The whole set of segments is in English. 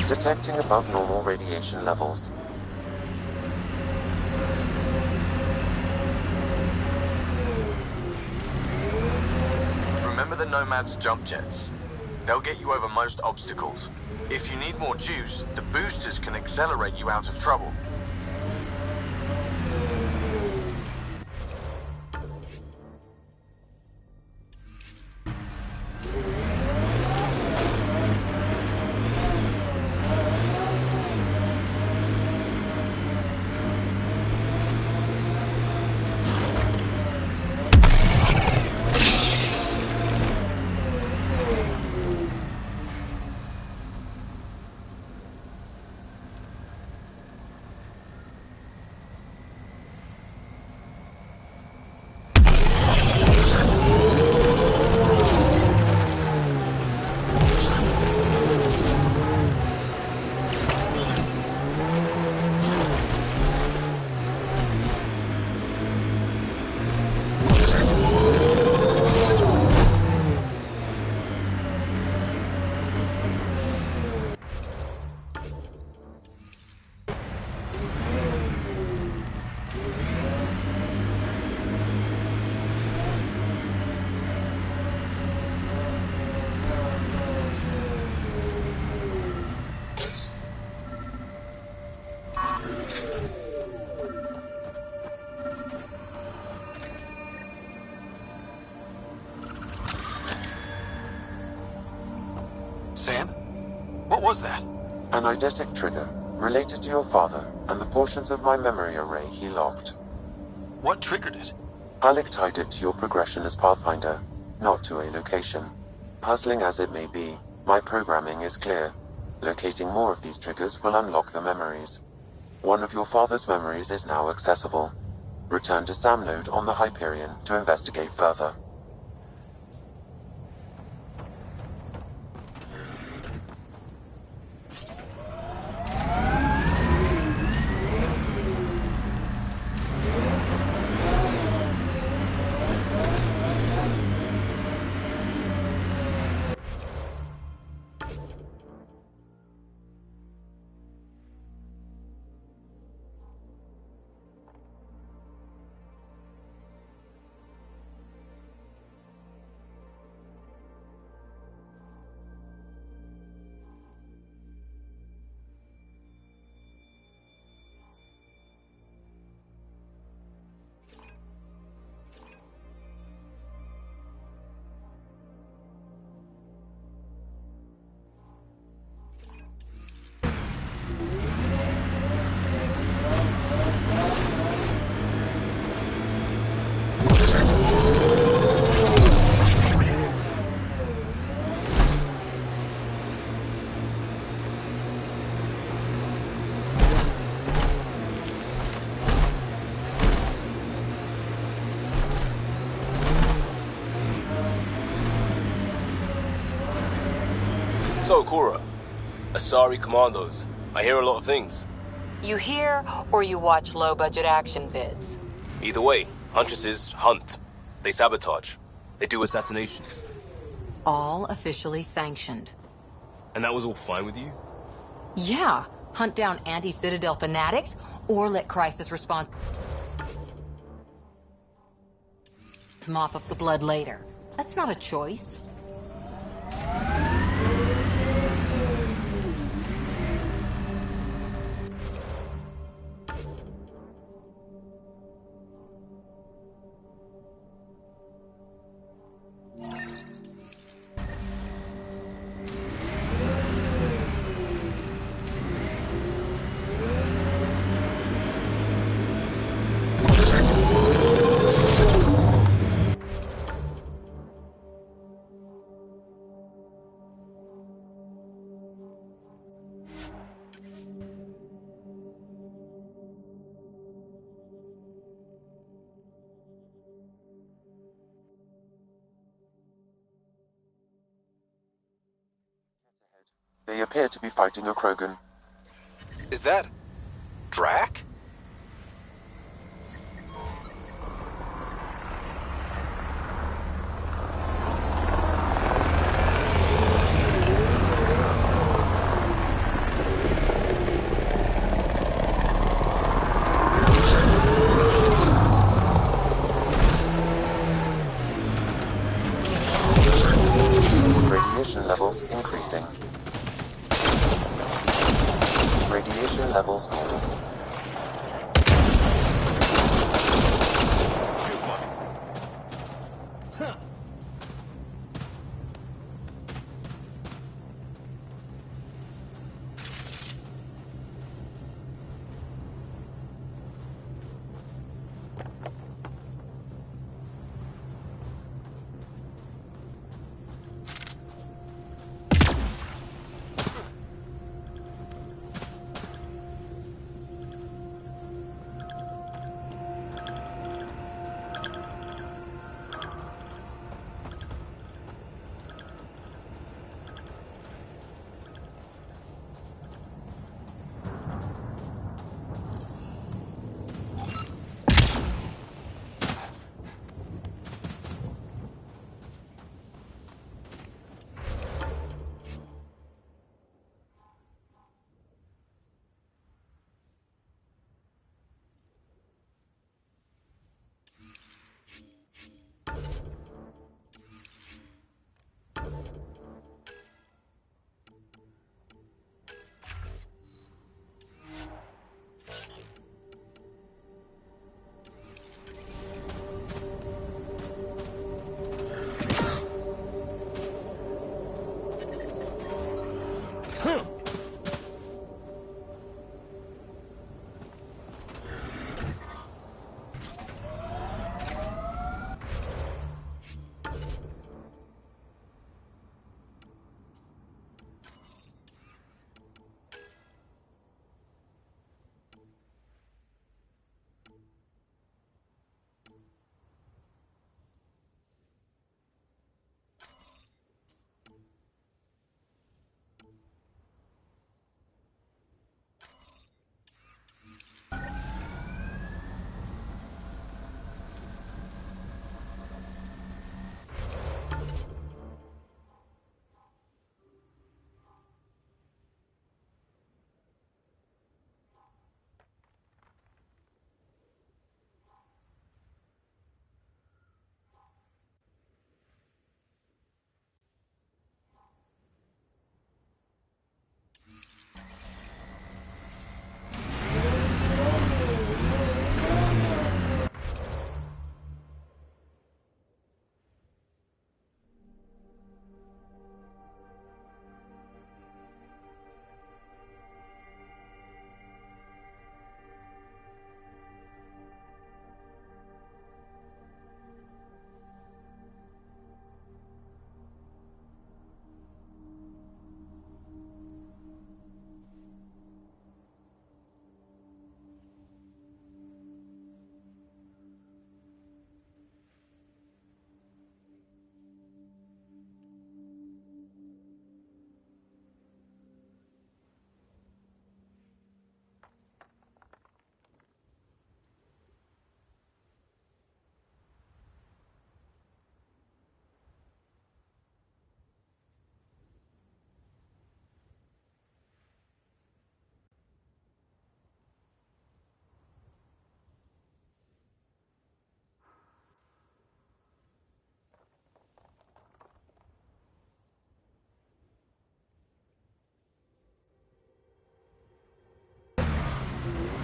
Detecting above normal radiation levels. Remember the Nomad's jump jets? They'll get you over most obstacles. If you need more juice, the boosters can accelerate you out of trouble. Sam? What was that? An eidetic trigger, related to your father, and the portions of my memory array he locked. What triggered it? Alec tied it to your progression as Pathfinder, not to a location. Puzzling as it may be, my programming is clear. Locating more of these triggers will unlock the memories. One of your father's memories is now accessible. Return to Sam Node on the Hyperion to investigate further. So, Cora, Asari Commandos. I hear a lot of things. You hear or you watch low-budget action vids? Either way, Huntresses hunt. They sabotage. They do assassinations. All officially sanctioned. And that was all fine with you? Yeah, hunt down anti-Citadel fanatics or let Crisis respond. Mop up the blood later. That's not a choice. They appear to be fighting a Krogan. Is that... Drac? Radiation levels Radiation levels normal.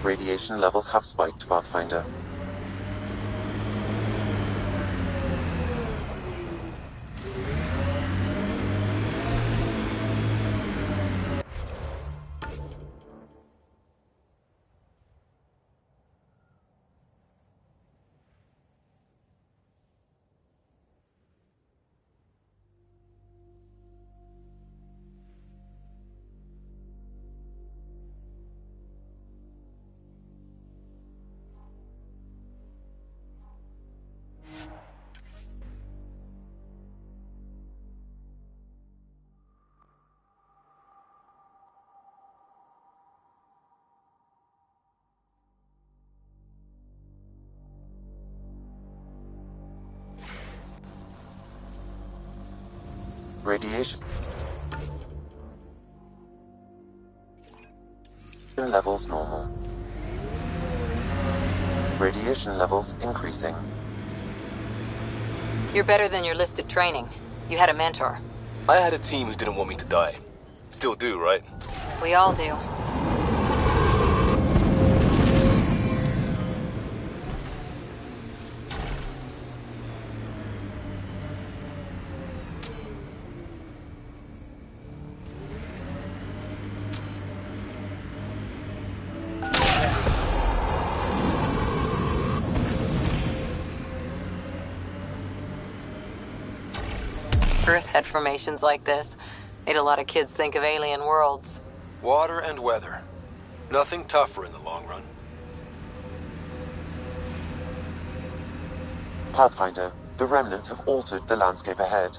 Radiation levels have spiked, Pathfinder. Radiation levels normal. Radiation levels increasing. You're better than your listed training. You had a mentor. I had a team who didn't want me to die. Still do, right? We all do. Earth had formations like this. Made a lot of kids think of alien worlds. Water and weather. Nothing tougher in the long run. Pathfinder, the Remnant have altered the landscape ahead.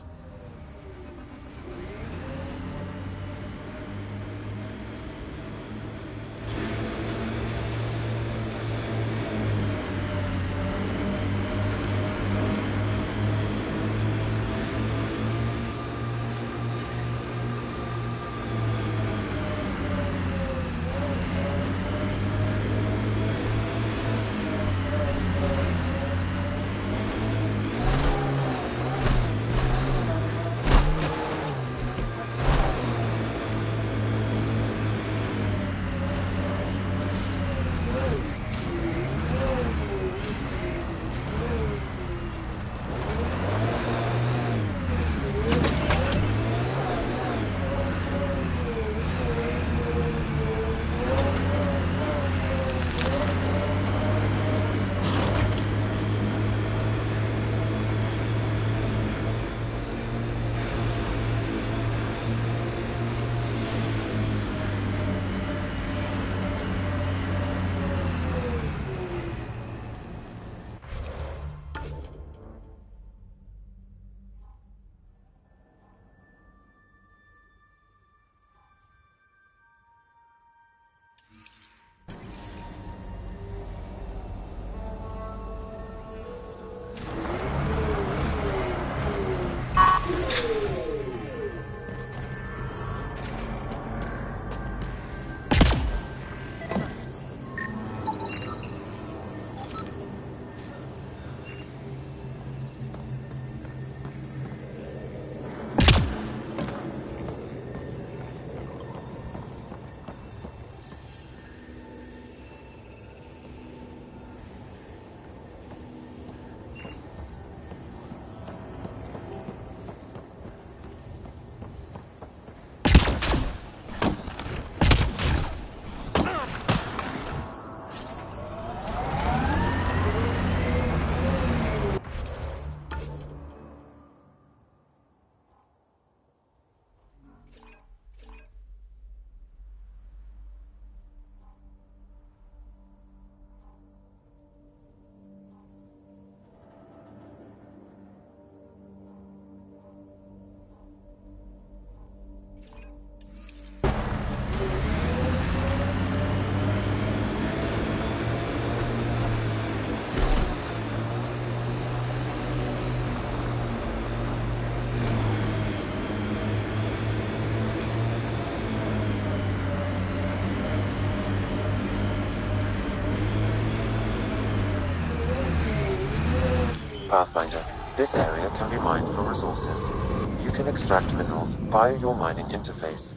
Pathfinder, this area can be mined for resources. You can extract minerals via your mining interface.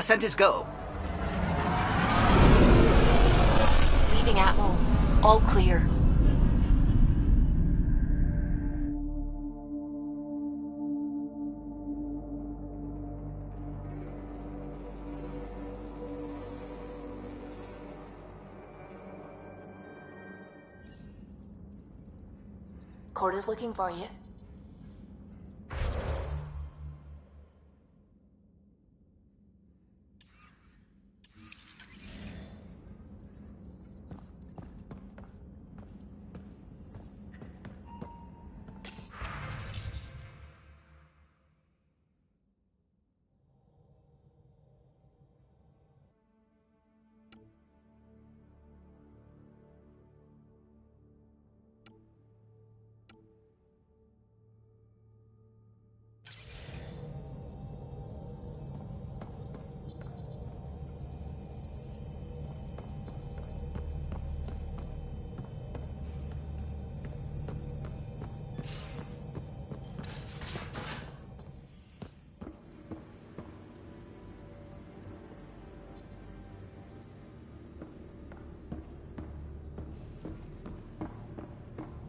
descent is go. Leaving Atmo. All clear. Corda's looking for you.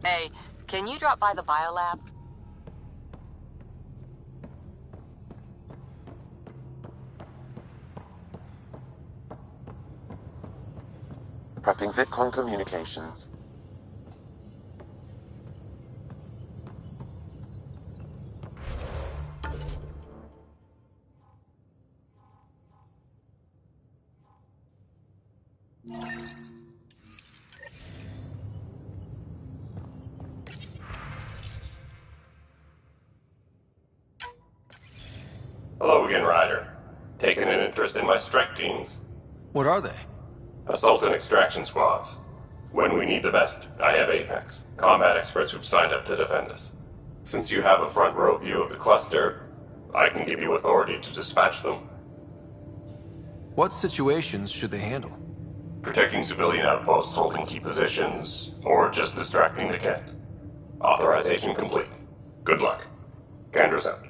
Hey, can you drop by the biolab? Prepping VidCon communications. Hello again, Ryder. Taking an interest in my strike teams. What are they? Assault and extraction squads. When we need the best, I have Apex, combat experts who've signed up to defend us. Since you have a front row view of the cluster, I can give you authority to dispatch them. What situations should they handle? Protecting civilian outposts holding key positions, or just distracting the Kett. Authorization complete. Good luck. Candra's out.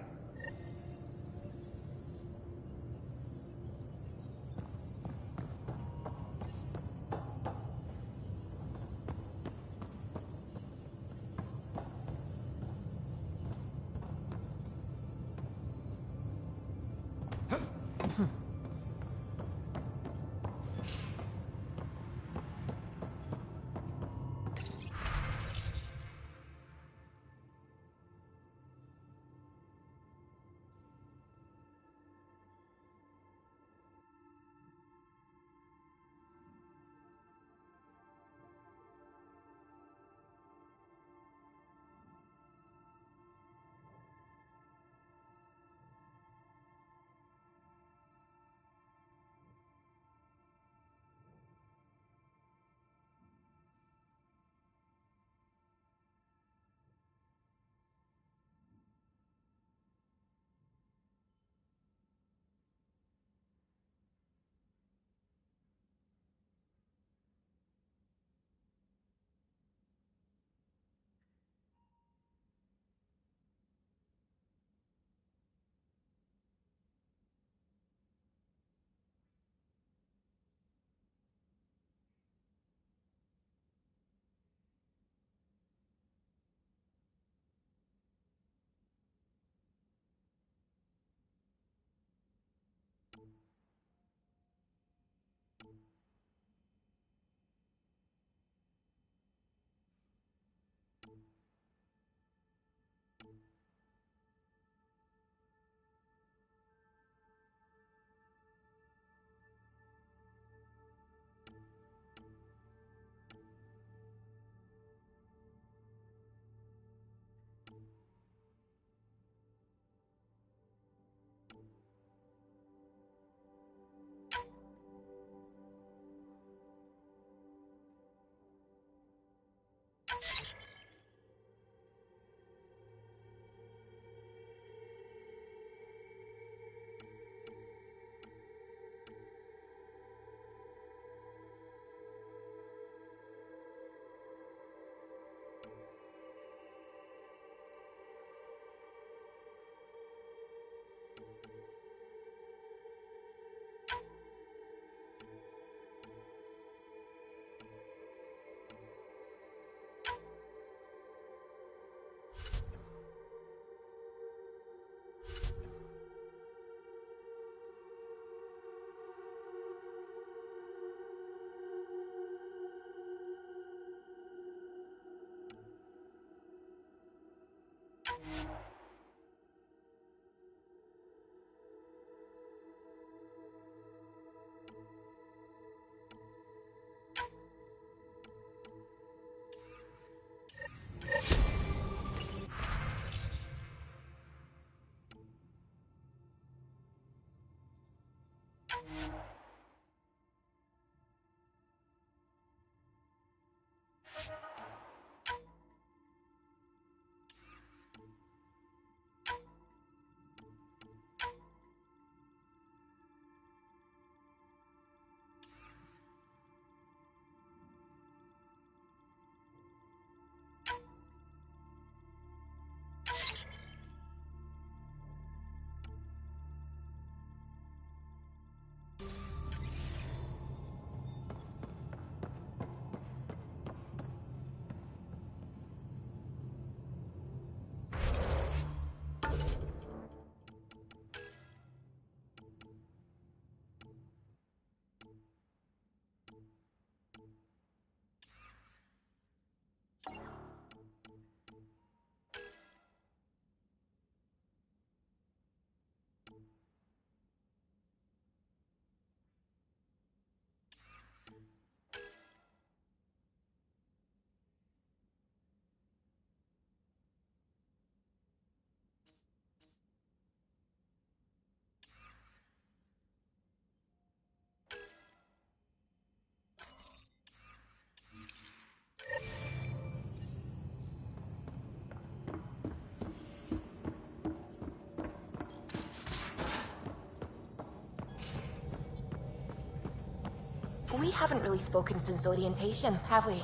We haven't really spoken since orientation, have we?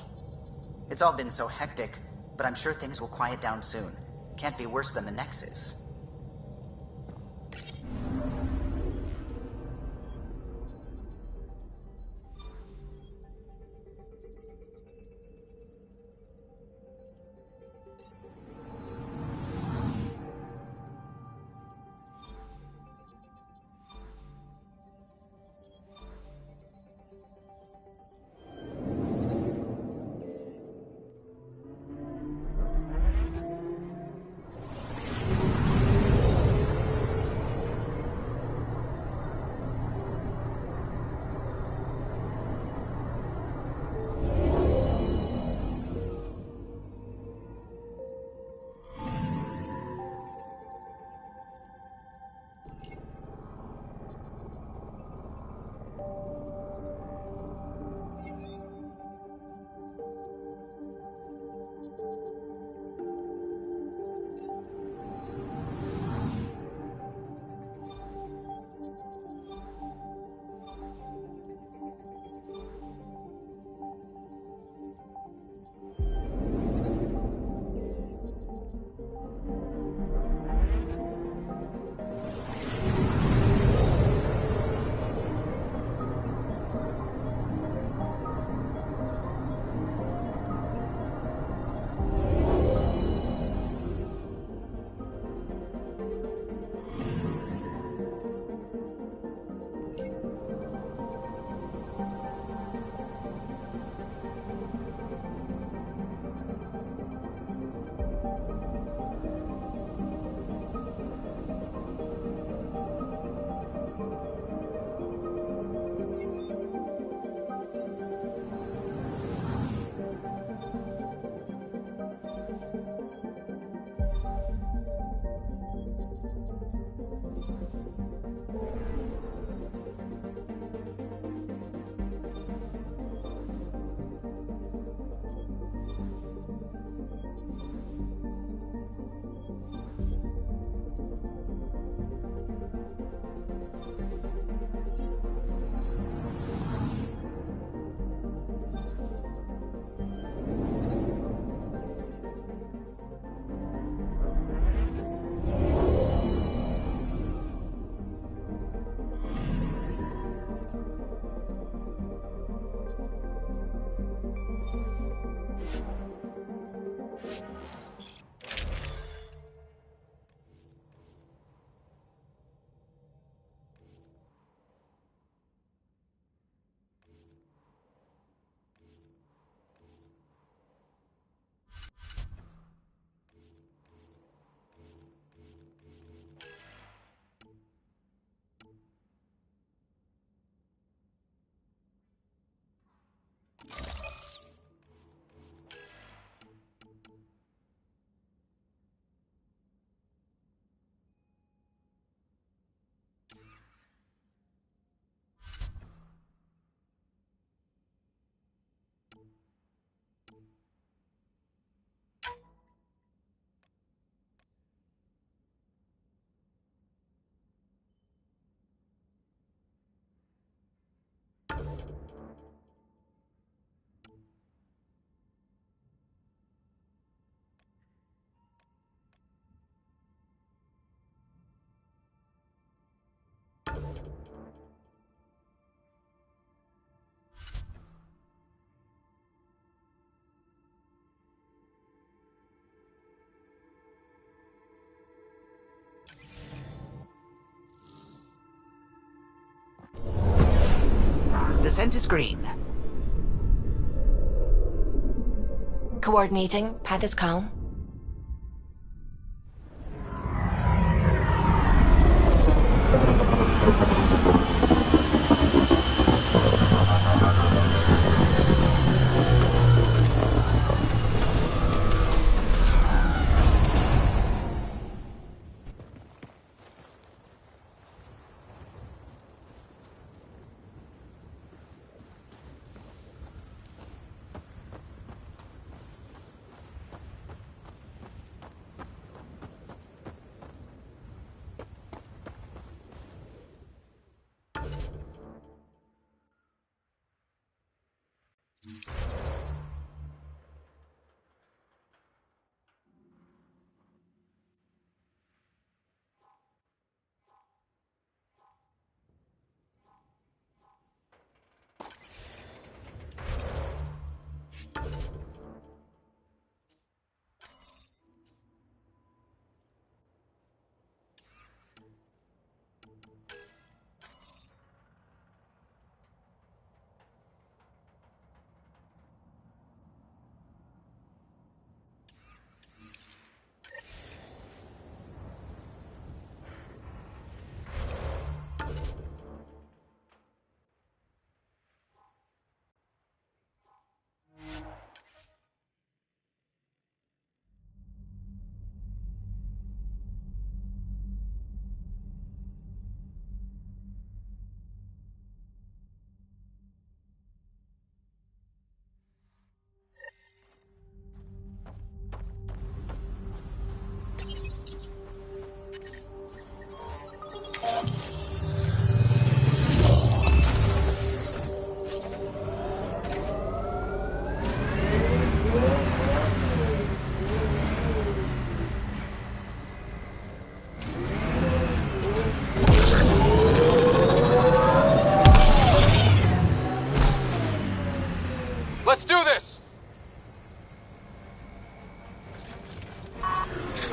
It's all been so hectic, but I'm sure things will quiet down soon. Can't be worse than the Nexus. Descent is green. Coordinating. Path is calm.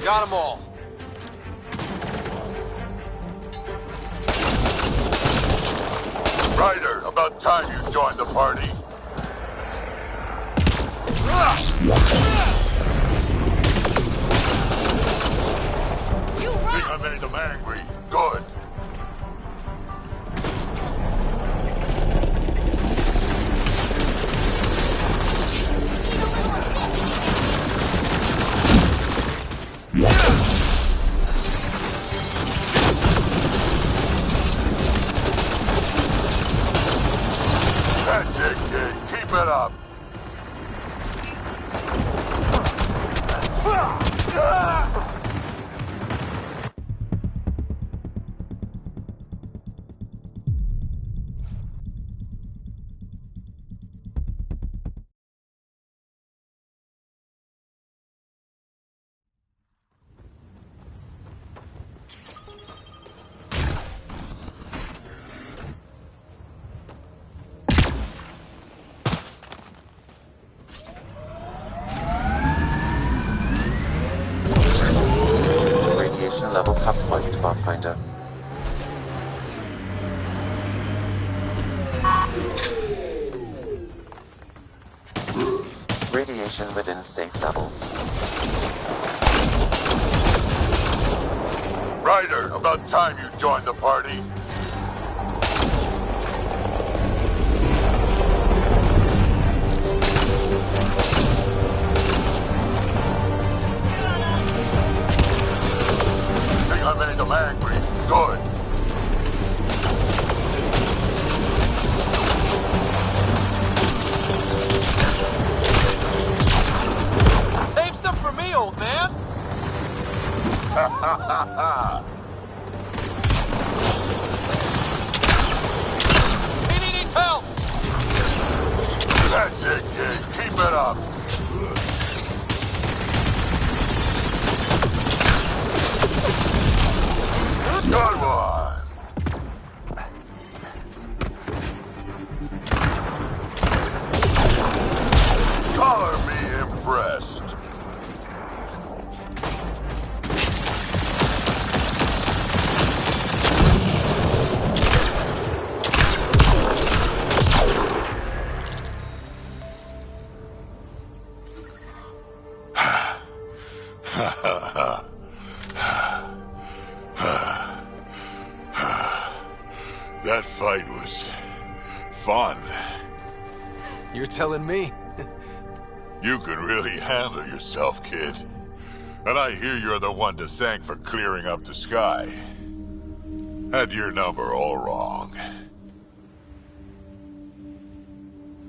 Got 'em all. Ryder, about time you joined the party. You Think I run! made them angry. Good. That's it, kid. Keep it up. Radiation levels have spiked, Pathfinder. Radiation within safe levels. Ryder, about time you joined the party. Think I made them angry. Good. Save some for me, old man. Ha ha ha ha. He needs help. That's it, kid. Keep it up. Good one. Color me impressed. That fight was fun. You're telling me? You can really handle yourself, kid. And I hear you're the one to thank for clearing up the sky. Had your number all wrong.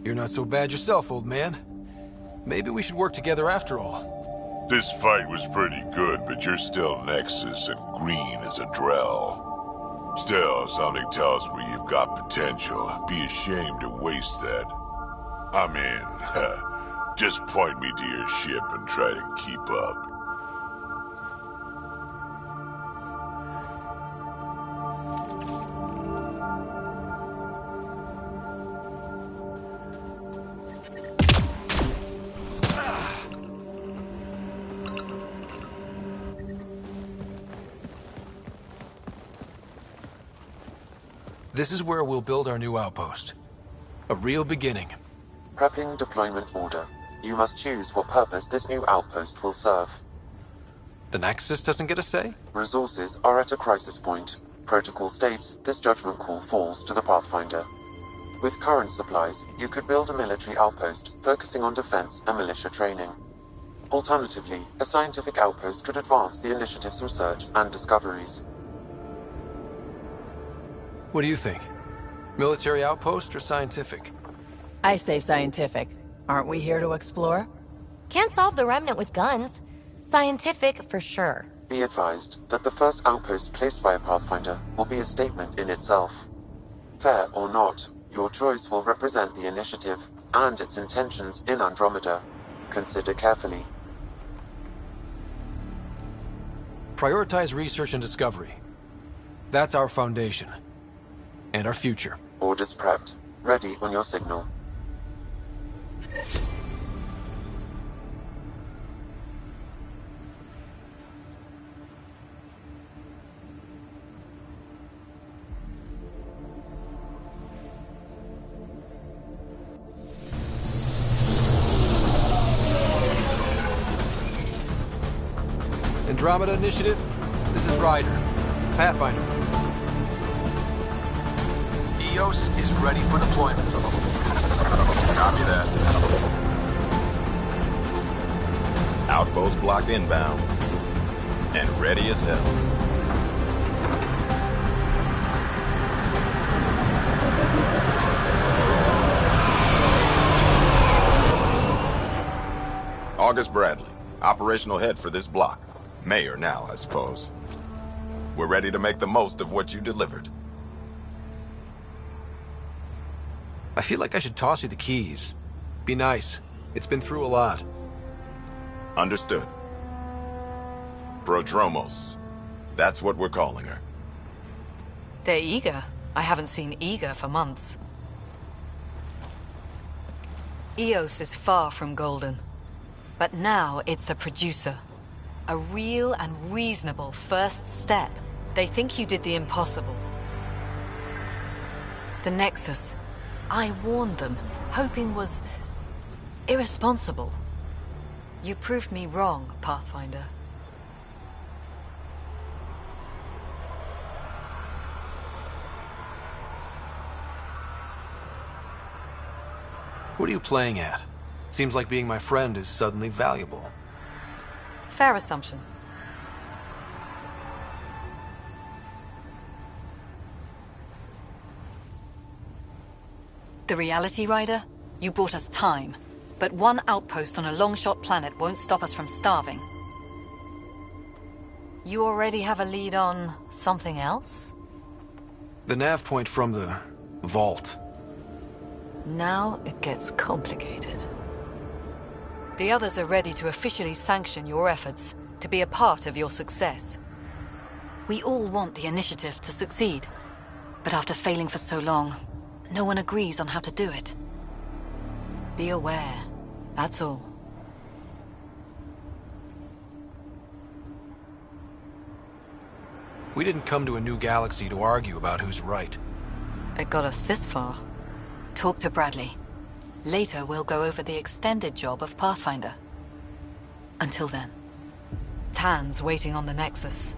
You're not so bad yourself, old man. Maybe we should work together after all. This fight was pretty good, but you're still Nexus and green as a Drell. Still, something tells me you've got potential. Be ashamed to waste that. I'm in. Just point me to your ship and try to keep up. This is where we'll build our new outpost. A real beginning. Prepping deployment order. You must choose what purpose this new outpost will serve. The Nexus doesn't get a say? Resources are at a crisis point. Protocol states this judgment call falls to the Pathfinder. With current supplies, you could build a military outpost focusing on defense and militia training. Alternatively, a scientific outpost could advance the initiative's research and discoveries. What do you think? Military outpost or scientific? I say scientific. Aren't we here to explore? Can't solve the remnant with guns. Scientific for sure. Be advised that the first outpost placed by a Pathfinder will be a statement in itself. Fair or not, your choice will represent the initiative and its intentions in Andromeda. Consider carefully. Prioritize research and discovery. That's our foundation. And our future. Orders prepped. Ready on your signal. Andromeda Initiative, this is Ryder. Pathfinder. EOS is ready for deployment. Copy that. Outpost block inbound. And ready as hell. August Bradley, operational head for this block. Mayor now, I suppose. We're ready to make the most of what you delivered. I feel like I should toss you the keys. Be nice. It's been through a lot. Understood. Prodromos. That's what we're calling her. They're eager. I haven't seen eager for months. EOS is far from golden. But now it's a producer. A real and reasonable first step. They think you did the impossible. The Nexus. I warned them, hoping was irresponsible. You proved me wrong, Pathfinder. What are you playing at? Seems like being my friend is suddenly valuable. Fair assumption. The Reality Rider? You brought us time. But one outpost on a long-shot planet won't stop us from starving. You already have a lead on something else? The nav point from the vault. Now it gets complicated. The others are ready to officially sanction your efforts, to be a part of your success. We all want the initiative to succeed, but after failing for so long, no one agrees on how to do it. Be aware, that's all. We didn't come to a new galaxy to argue about who's right. It got us this far. Talk to Bradley. Later, we'll go over the extended job of Pathfinder. Until then, Tan's waiting on the Nexus.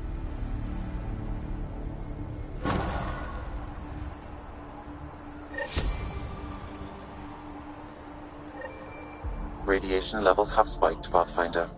Radiation levels have spiked, Pathfinder.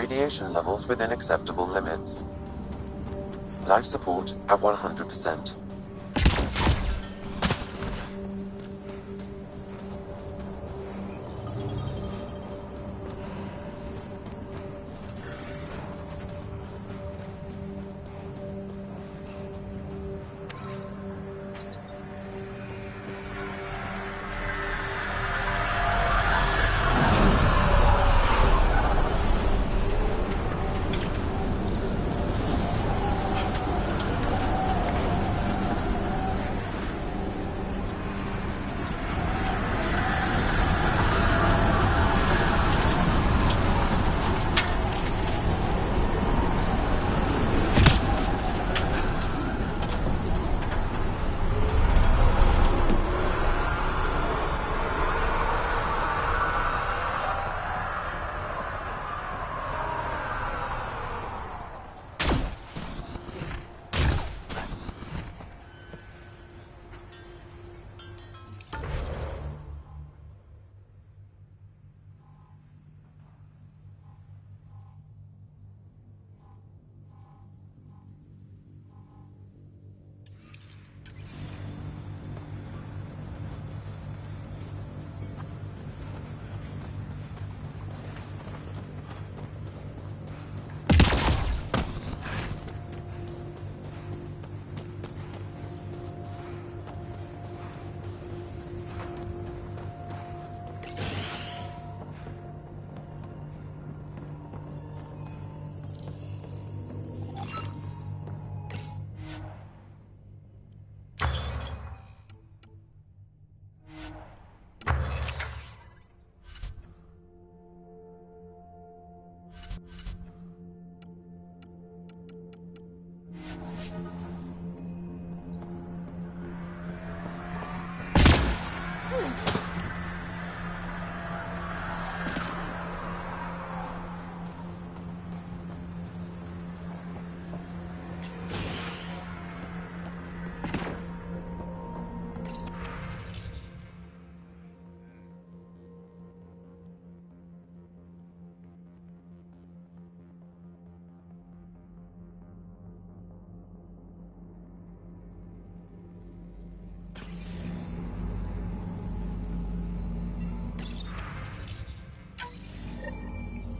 Radiation levels within acceptable limits. Life support at 100%.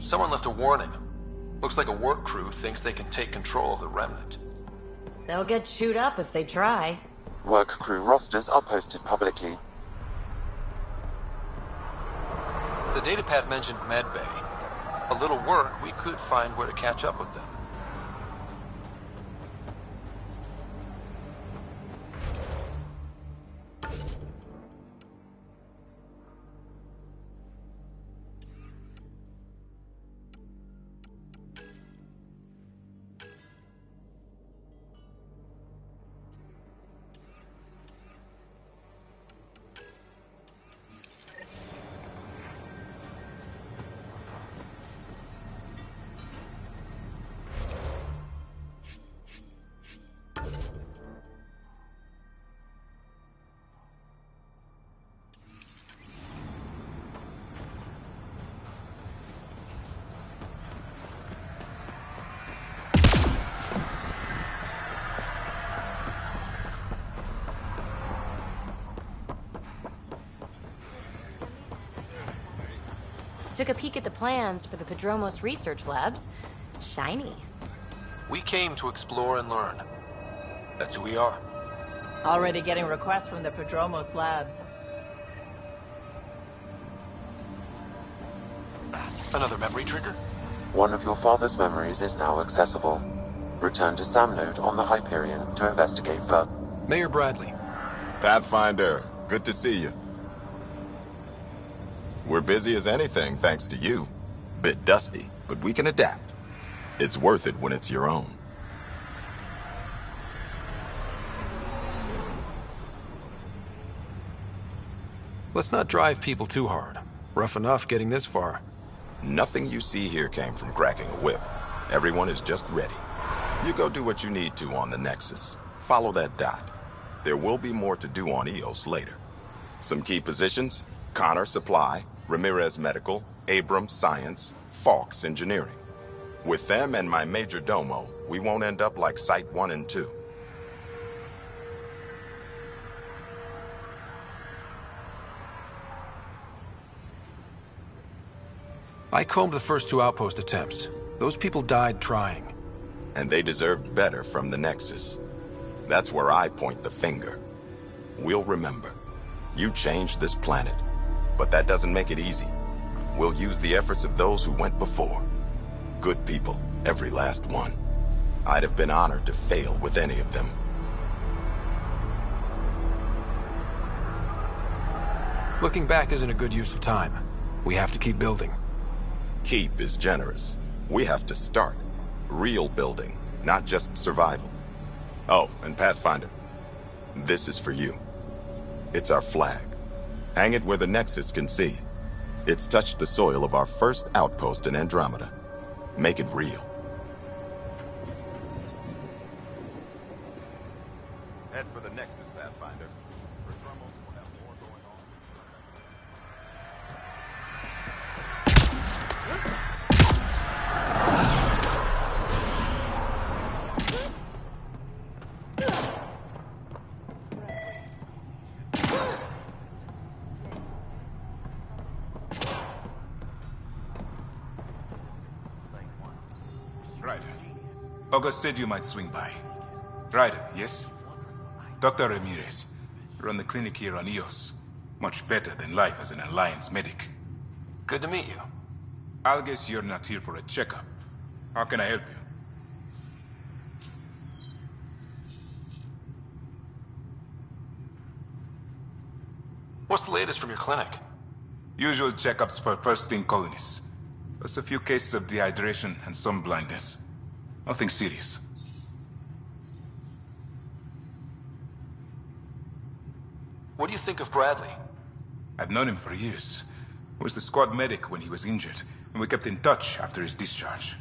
Someone left a warning. Looks like a work crew thinks they can take control of the remnant. They'll get chewed up if they try. Work crew rosters are posted publicly. The datapad mentioned medbay. A little work, we could find where to catch up with them. Took a peek at the plans for the Padromos research labs. Shiny. We came to explore and learn. That's who we are. Already getting requests from the Padromos labs. Another memory trigger? One of your father's memories is now accessible. Return to Sam Node on the Hyperion to investigate further. Mayor Bradley. Pathfinder, good to see you. We're busy as anything, thanks to you. Bit dusty, but we can adapt. It's worth it when it's your own. Let's not drive people too hard. Rough enough getting this far. Nothing you see here came from cracking a whip. Everyone is just ready. You go do what you need to on the Nexus. Follow that dot. There will be more to do on EOS later. Some key positions: Connor Supply, Ramirez Medical, Abrams Science, Fawkes Engineering. With them and my major domo, we won't end up like Site 1 and 2. I combed the first 2 outpost attempts. Those people died trying. And they deserved better from the Nexus. That's where I point the finger. We'll remember. You changed this planet. But that doesn't make it easy. We'll use the efforts of those who went before. Good people, every last one. I'd have been honored to fail with any of them. Looking back isn't a good use of time. We have to keep building. Keep is generous. We have to start. Real building, not just survival. Oh, and Pathfinder, this is for you. It's our flag. Hang it where the Nexus can see. It's touched the soil of our first outpost in Andromeda. Make it real. Head for the Nexus, Pathfinder. Retrumos will have more going on. Ryder. August said you might swing by. Ryder, yes? Dr. Ramirez. Run the clinic here on Eos. Much better than life as an Alliance medic. Good to meet you. I'll guess you're not here for a checkup. How can I help you? What's the latest from your clinic? Usual checkups for first-in colonists. Plus a few cases of dehydration and some blindness. Nothing serious. What do you think of Bradley? I've known him for years. He was the squad medic when he was injured, and we kept in touch after his discharge.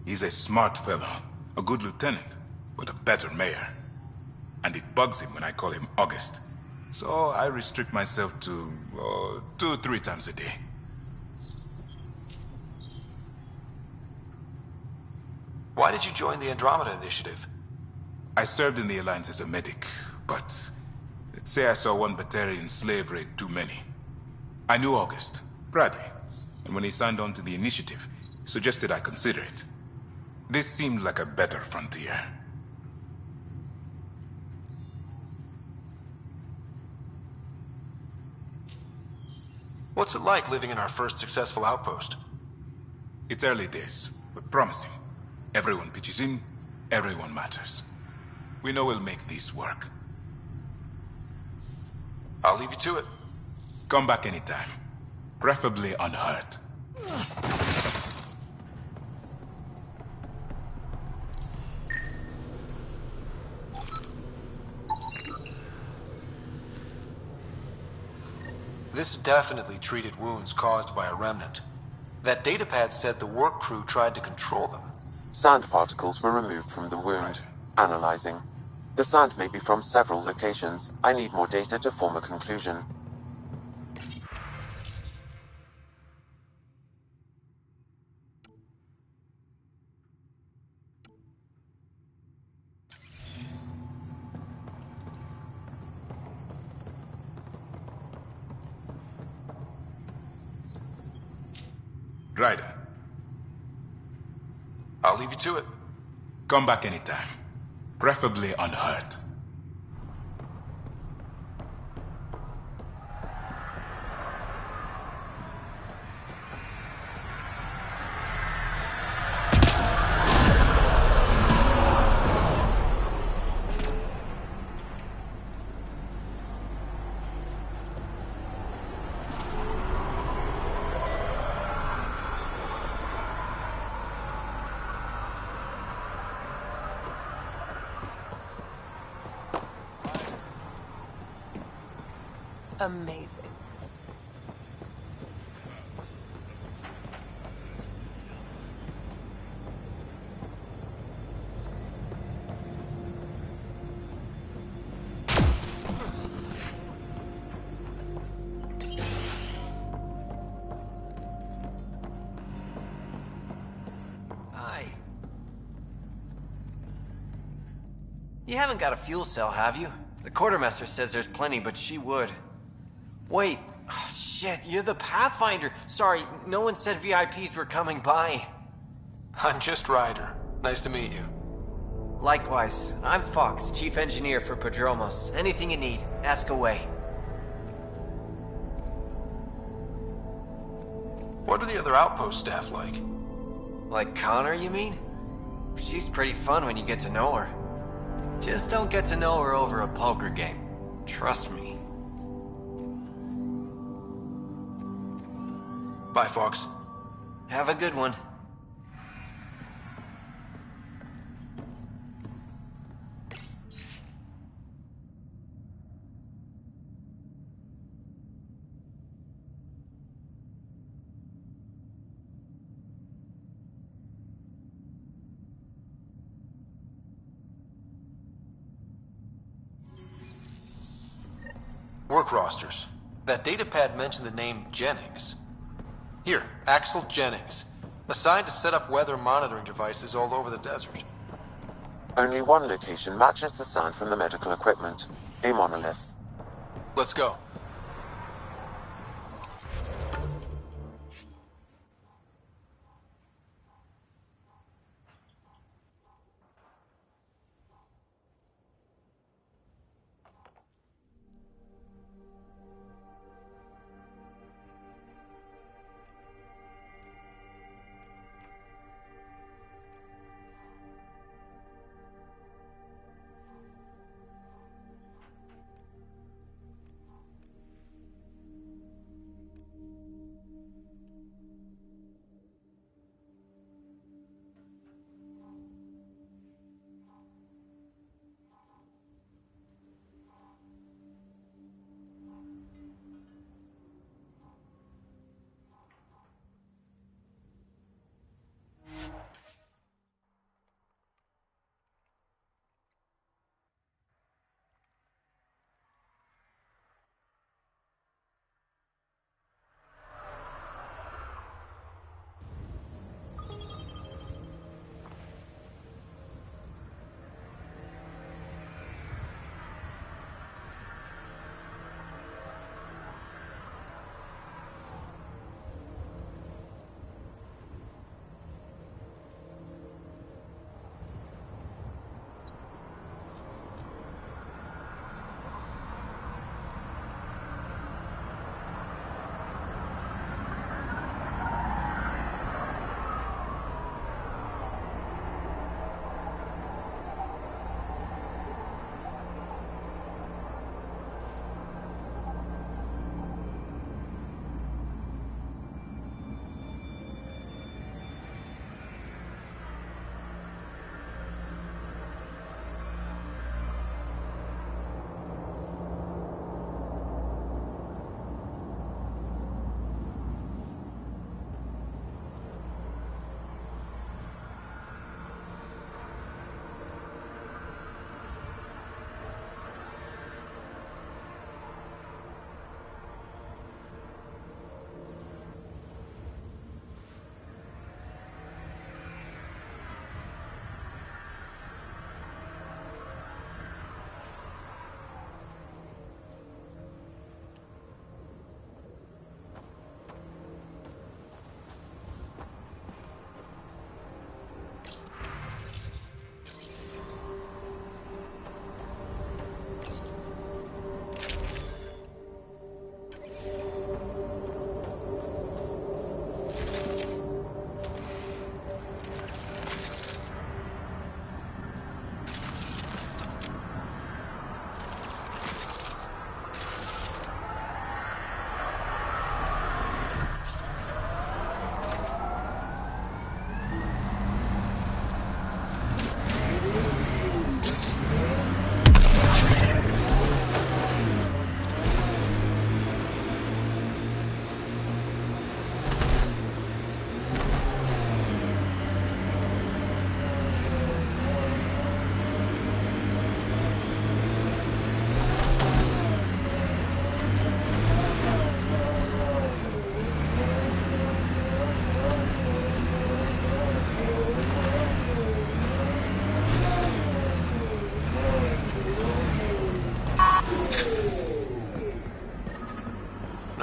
He's a smart fellow, a good lieutenant, but a better mayor. And it bugs him when I call him August. So I restrict myself to 2-3 times a day. Why did you join the Andromeda Initiative? I served in the Alliance as a medic, but let's say I saw one Batarian slave raid too many. I knew August, Bradley, and when he signed on to the initiative, he suggested I consider it. This seemed like a better frontier. What's it like living in our first successful outpost? It's early days, but promising. Everyone pitches in, everyone matters. We know we'll make this work. I'll leave you to it. Come back anytime. Preferably unhurt. This definitely treated wounds caused by a remnant. That datapad said the work crew tried to control them. Sand particles were removed from the wound. Analyzing. The sand may be from several locations. I need more data to form a conclusion. Ryder. I'll leave you to it. Come back anytime. Preferably unhurt. Amazing. You haven't got a fuel cell, have you? The quartermaster says there's plenty, but she would. Wait. Oh, shit, you're the Pathfinder. Sorry, no one said VIPs were coming by. I'm just Ryder. Nice to meet you. Likewise. I'm Fox, Chief Engineer for Prodromos. Anything you need, ask away. What are the other outpost staff like? Like Connor, you mean? She's pretty fun when you get to know her. Just don't get to know her over a poker game. Trust me. Bye, Fox. Have a good one. Work rosters. That datapad mentioned the name Jennings. Here, Axel Jennings. Assigned to set up weather monitoring devices all over the desert. Only one location matches the sound from the medical equipment. A monolith. Let's go.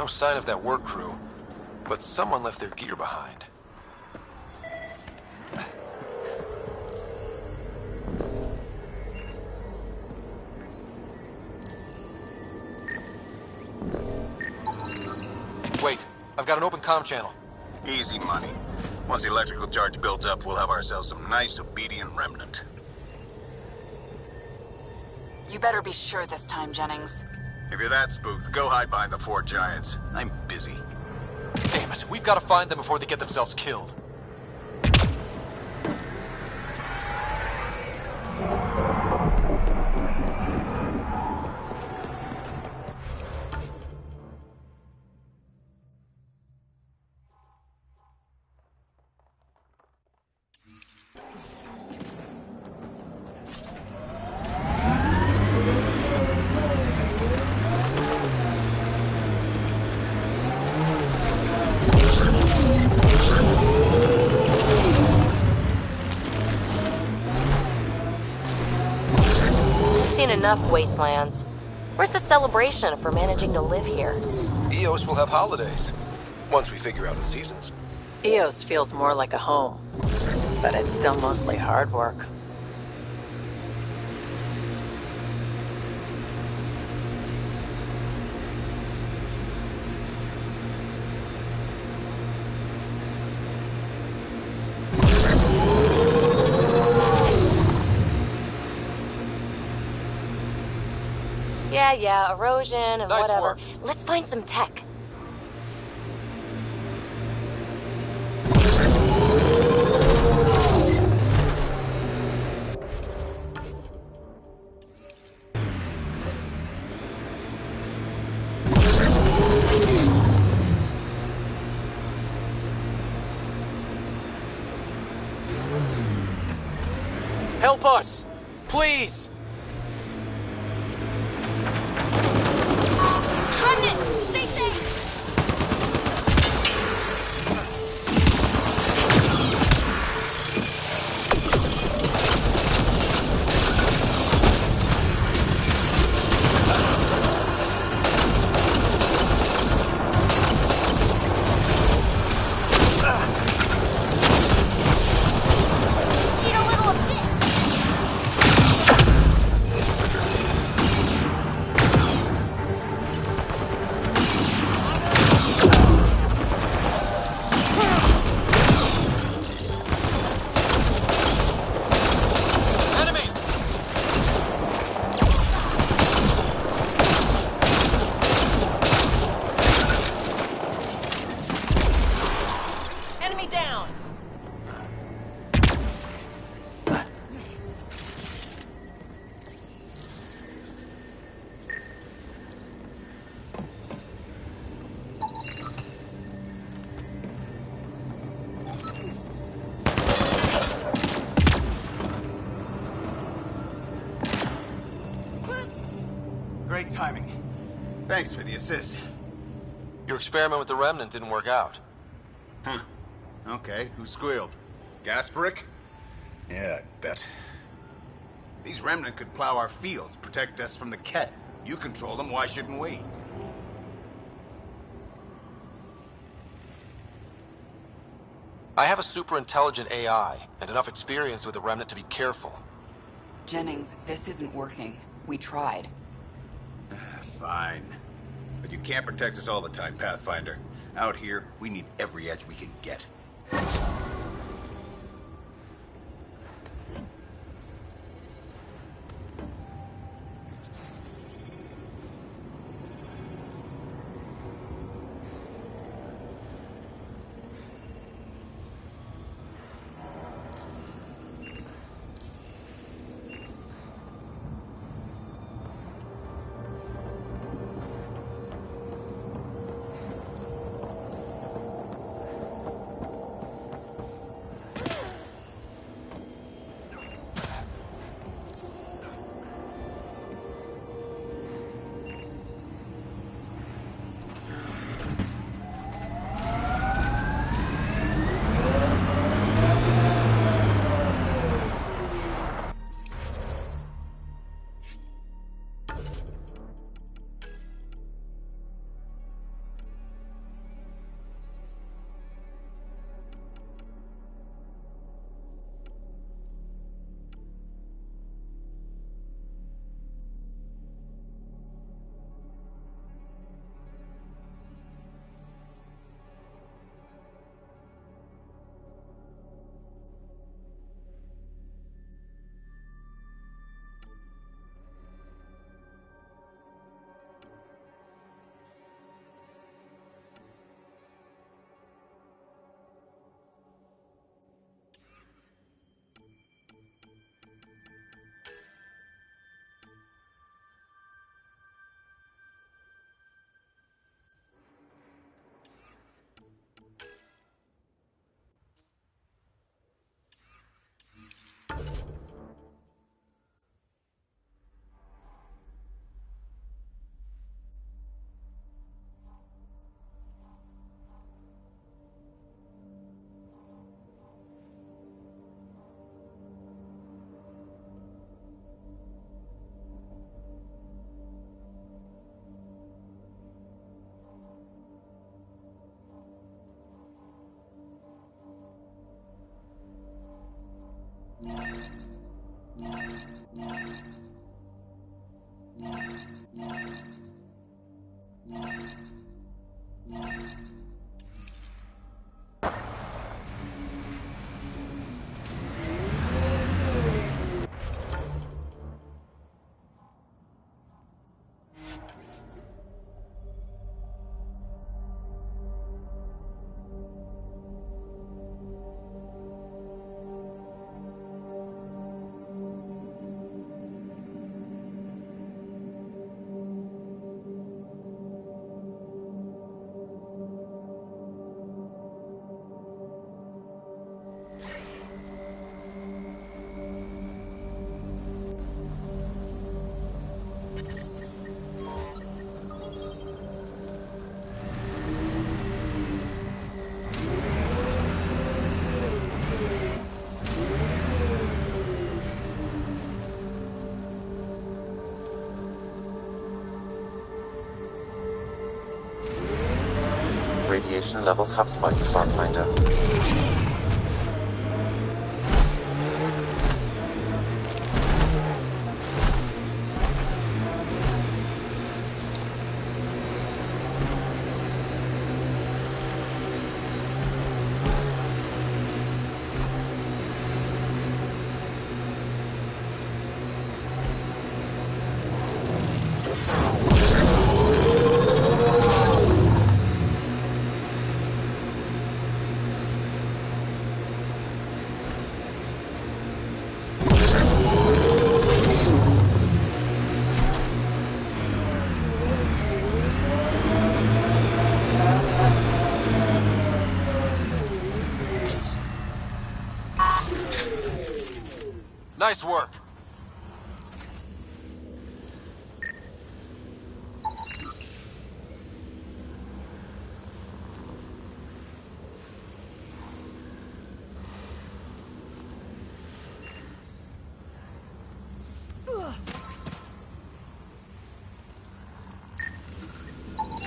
No sign of that work crew, but someone left their gear behind. Wait, I've got an open comm channel. Easy money. Once the electrical charge builds up, we'll have ourselves some nice, obedient remnant. You better be sure this time, Jennings. If you're that spooked, go hide behind the four giants. I'm busy. Damn it, we've got to find them before they get themselves killed. Enough wastelands. Where's the celebration for managing to live here? EOS will have holidays, once we figure out the seasons. EOS feels more like a home, but it's still mostly hard work. Yeah, erosion and Nice whatever. work. Let's find some tech. Help us! Please! Great timing. Thanks for the assist. Your experiment with the Remnant didn't work out. Huh. Okay, who squealed? Gasparic? Yeah, I bet. These Remnant could plow our fields, protect us from the Ket. You control them, why shouldn't we? I have a super intelligent AI, and enough experience with the Remnant to be careful. Jennings, this isn't working. We tried. Fine. But you can't protect us all the time, Pathfinder. Out here, we need every edge we can get. radiation levels have spiked, Pathfinder. Nice work.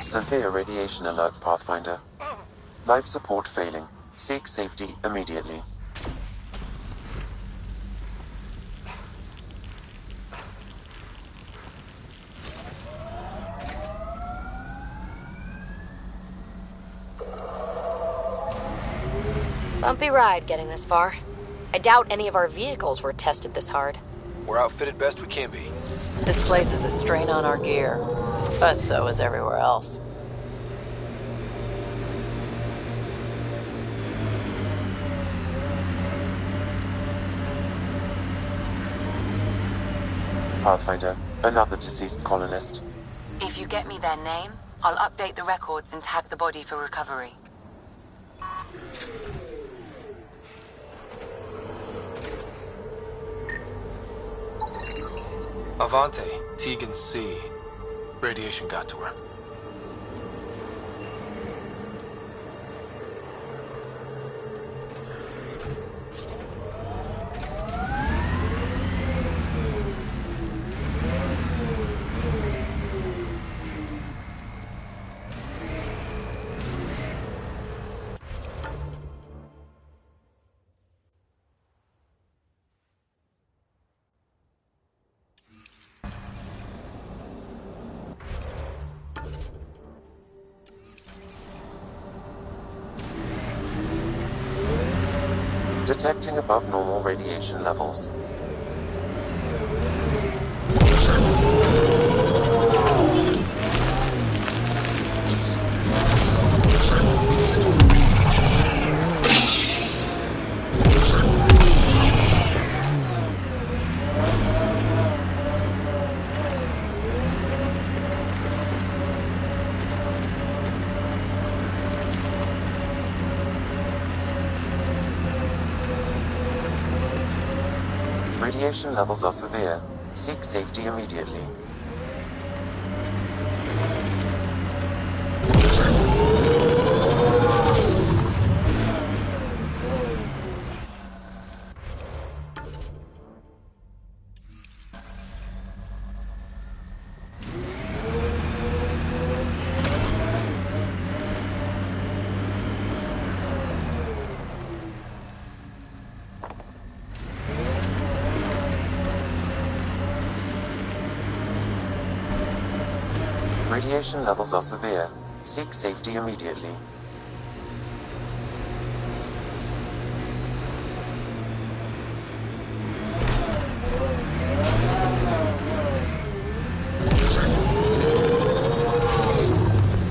Severe radiation alert, Pathfinder. Life support failing. Seek safety immediately. Bumpy ride getting this far. I doubt any of our vehicles were tested this hard. We're outfitted best we can be. This place is a strain on our gear, but so is everywhere else. Pathfinder, another deceased colonist. If you get me their name, I'll update the records and tag the body for recovery. Avante, Tegan C. Radiation got to her. Detecting above normal radiation levels. Radiation levels are severe. Seek safety immediately. Radiation levels are severe. Seek safety immediately.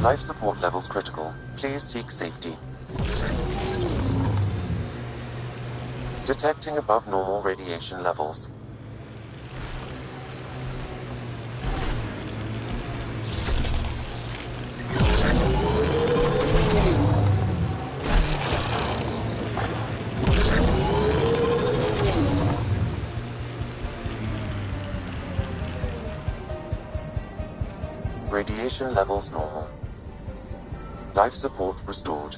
Life support levels critical. Please seek safety. Detecting above normal radiation levels. Radiation levels normal. Life support restored.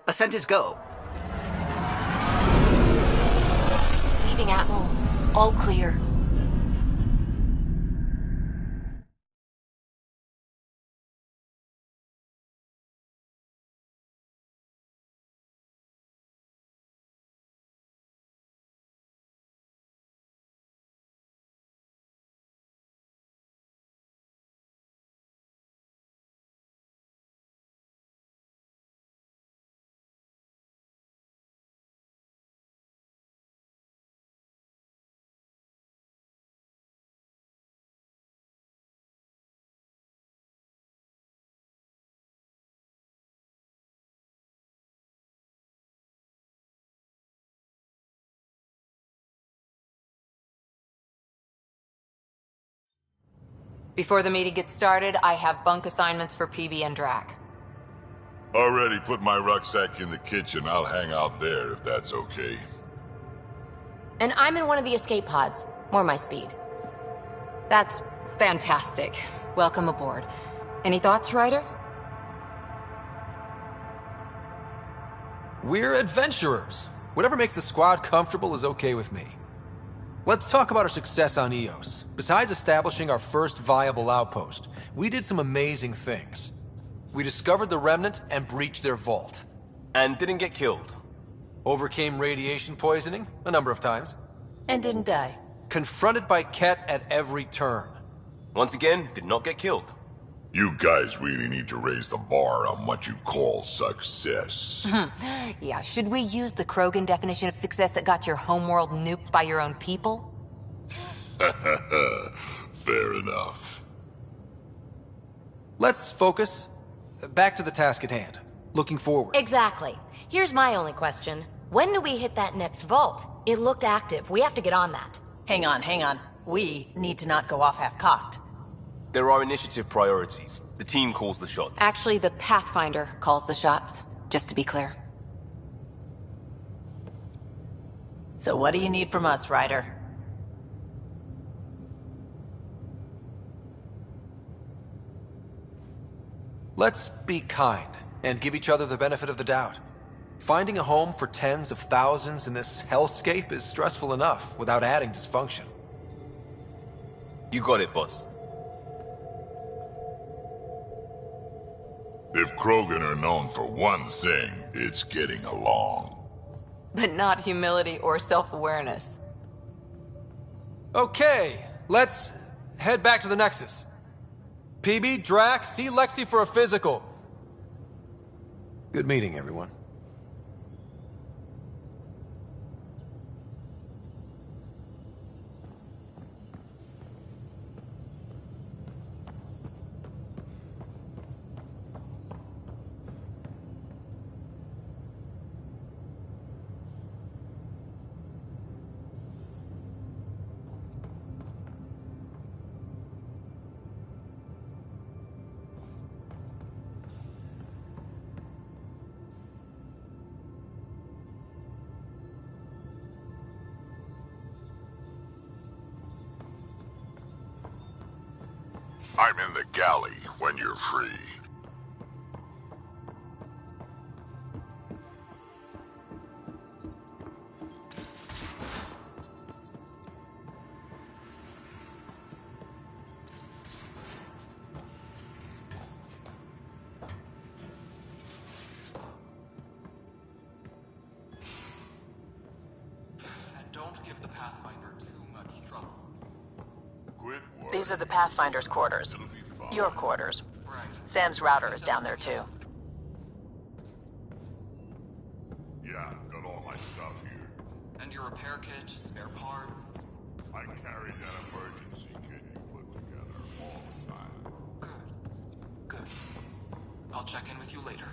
Ascent is go. Leaving Atmo. All clear. Before the meeting gets started, I have bunk assignments for PB and Drac. Already put my rucksack in the kitchen. I'll hang out there if that's okay. And I'm in one of the escape pods. More my speed. That's fantastic. Welcome aboard. Any thoughts, Ryder? We're adventurers. Whatever makes the squad comfortable is okay with me. Let's talk about our success on Eos. Besides establishing our first viable outpost, we did some amazing things. We discovered the Remnant and breached their vault. And didn't get killed. Overcame radiation poisoning a number of times. And didn't die. Confronted by Ket at every turn. Once again, did not get killed. You guys really need to raise the bar on what you call success. Yeah, should we use the Krogan definition of success that got your homeworld nuked by your own people? Fair enough. Let's focus. Back to the task at hand. Looking forward. Exactly. Here's my only question. When do we hit that next vault? It looked active. We have to get on that. Hang on. We need to not go off half-cocked. There are initiative priorities. The team calls the shots. Actually, the Pathfinder calls the shots, just to be clear. So what do you need from us, Ryder? Let's be kind and give each other the benefit of the doubt. Finding a home for tens of thousands in this hellscape is stressful enough without adding dysfunction. You got it, boss. If Krogan are known for one thing, it's getting along. But not humility or self-awareness. Okay, let's head back to the Nexus. PB, Drac, see Lexi for a physical. Good meeting, everyone. I'm in the galley when you're free. And don't give the Pathfinder too much trouble. These are the Pathfinder's quarters. Your quarters. Sam's router is down there too. Yeah, got all my stuff here. And your repair kit, spare parts. I carry that emergency kit you put together all the time. Good. I'll check in with you later.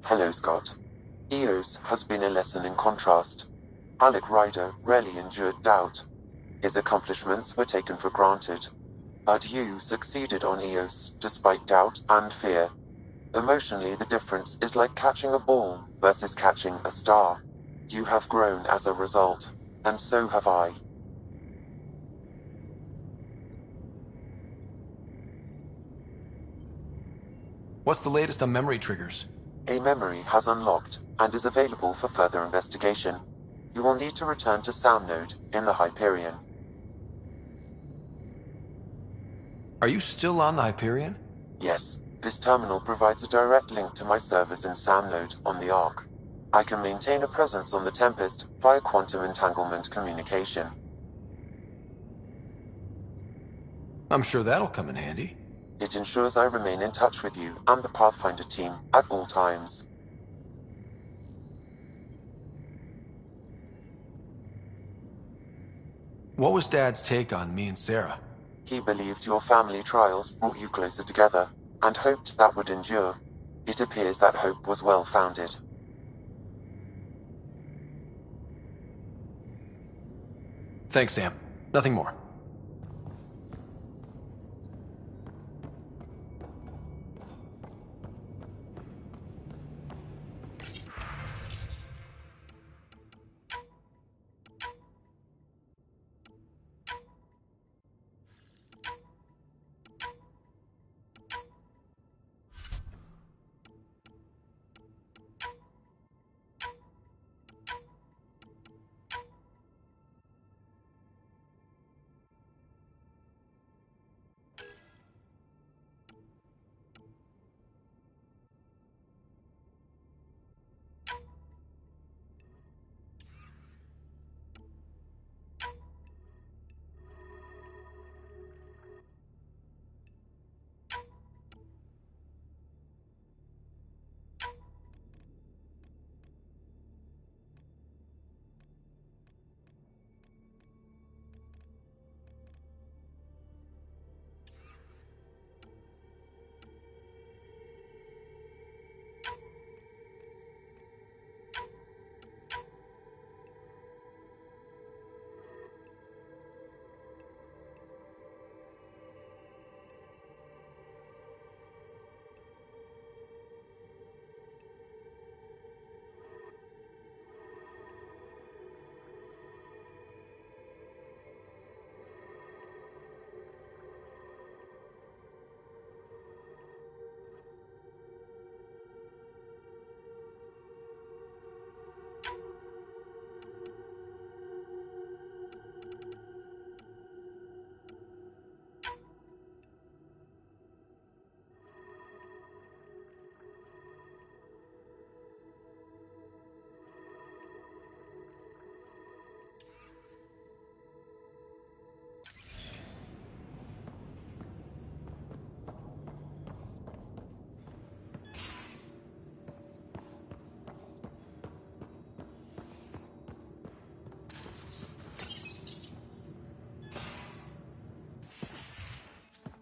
Hello, Scott. Eos has been a lesson in contrast. Alec Ryder rarely endured doubt. His accomplishments were taken for granted. But you succeeded on Eos, despite doubt and fear. Emotionally, the difference is like catching a ball versus catching a star. You have grown as a result, and so have I. What's the latest on memory triggers? A memory has unlocked, and is available for further investigation. You will need to return to Sound Node in the Hyperion. Are you still on the Hyperion? Yes, this terminal provides a direct link to my servers in Sound Node on the Ark. I can maintain a presence on the Tempest via quantum entanglement communication. I'm sure that'll come in handy. It ensures I remain in touch with you and the Pathfinder team at all times. What was Dad's take on me and Sarah? He believed your family trials brought you closer together, and hoped that would endure. It appears that hope was well-founded. Thanks, Sam. Nothing more.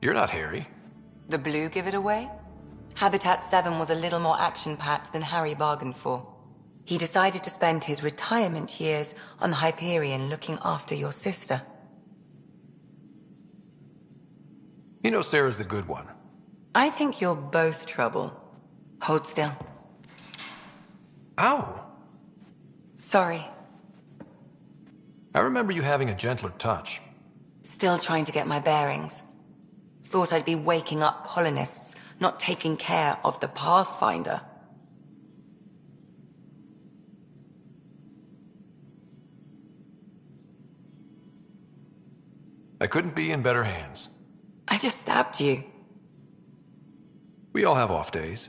You're not Harry. The blue give it away? Habitat 7 was a little more action-packed than Harry bargained for. He decided to spend his retirement years on the Hyperion looking after your sister. You know Sarah's the good one. I think you're both trouble. Hold still. Ow! Sorry. I remember you having a gentler touch. Still trying to get my bearings. Thought I'd be waking up colonists, not taking care of the Pathfinder. I couldn't be in better hands. I just stabbed you. We all have off days.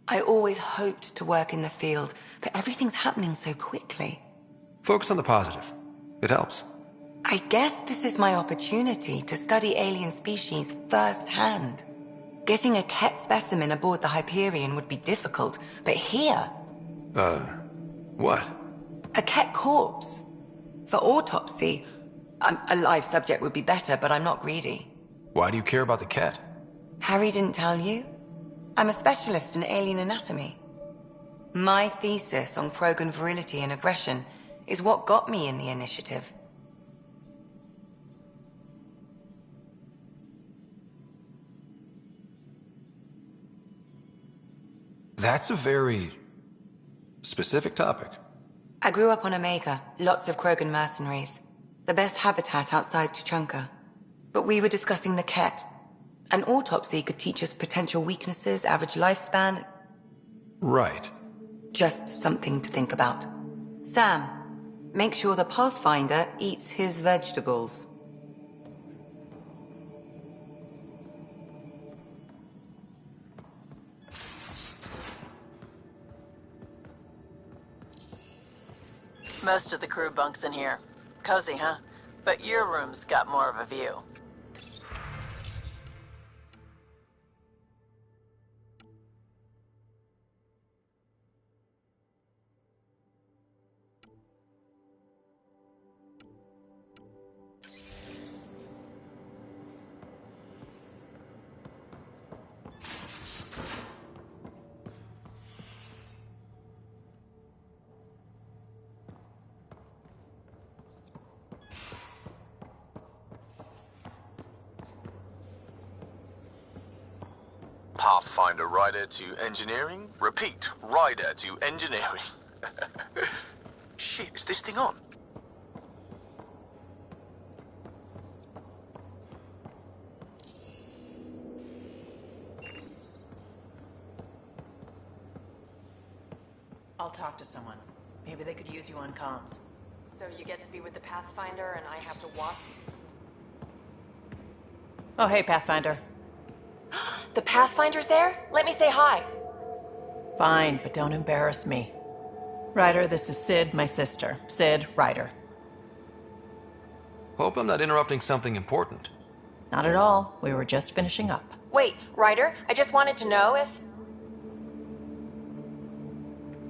I always hoped to work in the field, but everything's happening so quickly. Focus on the positive. It helps. I guess this is my opportunity to study alien species firsthand. Getting a Ket specimen aboard the Hyperion would be difficult, but here... What? A Ket corpse. For autopsy, a live subject would be better, but I'm not greedy. Why do you care about the Ket? Harry didn't tell you? I'm a specialist in alien anatomy. My thesis on Krogan virility and aggression is what got me in the initiative. That's a very specific topic. I grew up on Omega, lots of Krogan mercenaries. The best habitat outside Tuchanka. But we were discussing the Ket. An autopsy could teach us potential weaknesses, average lifespan. Right. Just something to think about. Sam, make sure the Pathfinder eats his vegetables. Most of the crew bunks in here. Cozy, huh? But your room's got more of a view. Pathfinder rider to engineering. Repeat, rider to engineering. Shit, is this thing on? I'll talk to someone. Maybe they could use you on comms. So you get to be with the Pathfinder and I have to watch? Oh, hey, Pathfinder. The Pathfinder's there? Let me say hi. Fine, but don't embarrass me. Ryder, this is Sid, my sister. Sid, Ryder. Hope I'm not interrupting something important. Not at all. We were just finishing up. Wait, Ryder, I just wanted to know if...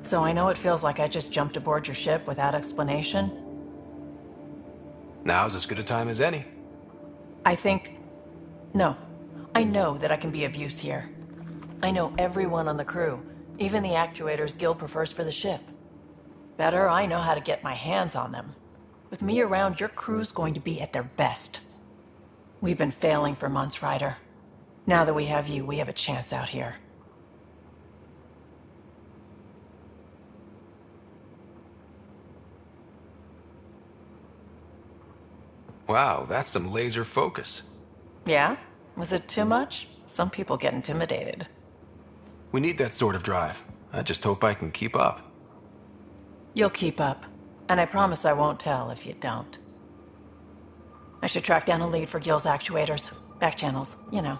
So I know it feels like I just jumped aboard your ship without explanation. Now's as good a time as any. I think... No. I know that I can be of use here. I know everyone on the crew, even the actuators Gil prefers for the ship. Better, I know how to get my hands on them. With me around, your crew's going to be at their best. We've been failing for months, Ryder. Now that we have you, we have a chance out here. Wow, that's some laser focus. Yeah? Was it too much? Some people get intimidated. We need that sort of drive. I just hope I can keep up. You'll keep up. And I promise I won't tell if you don't. I should track down a lead for Gil's actuators. Back channels, you know.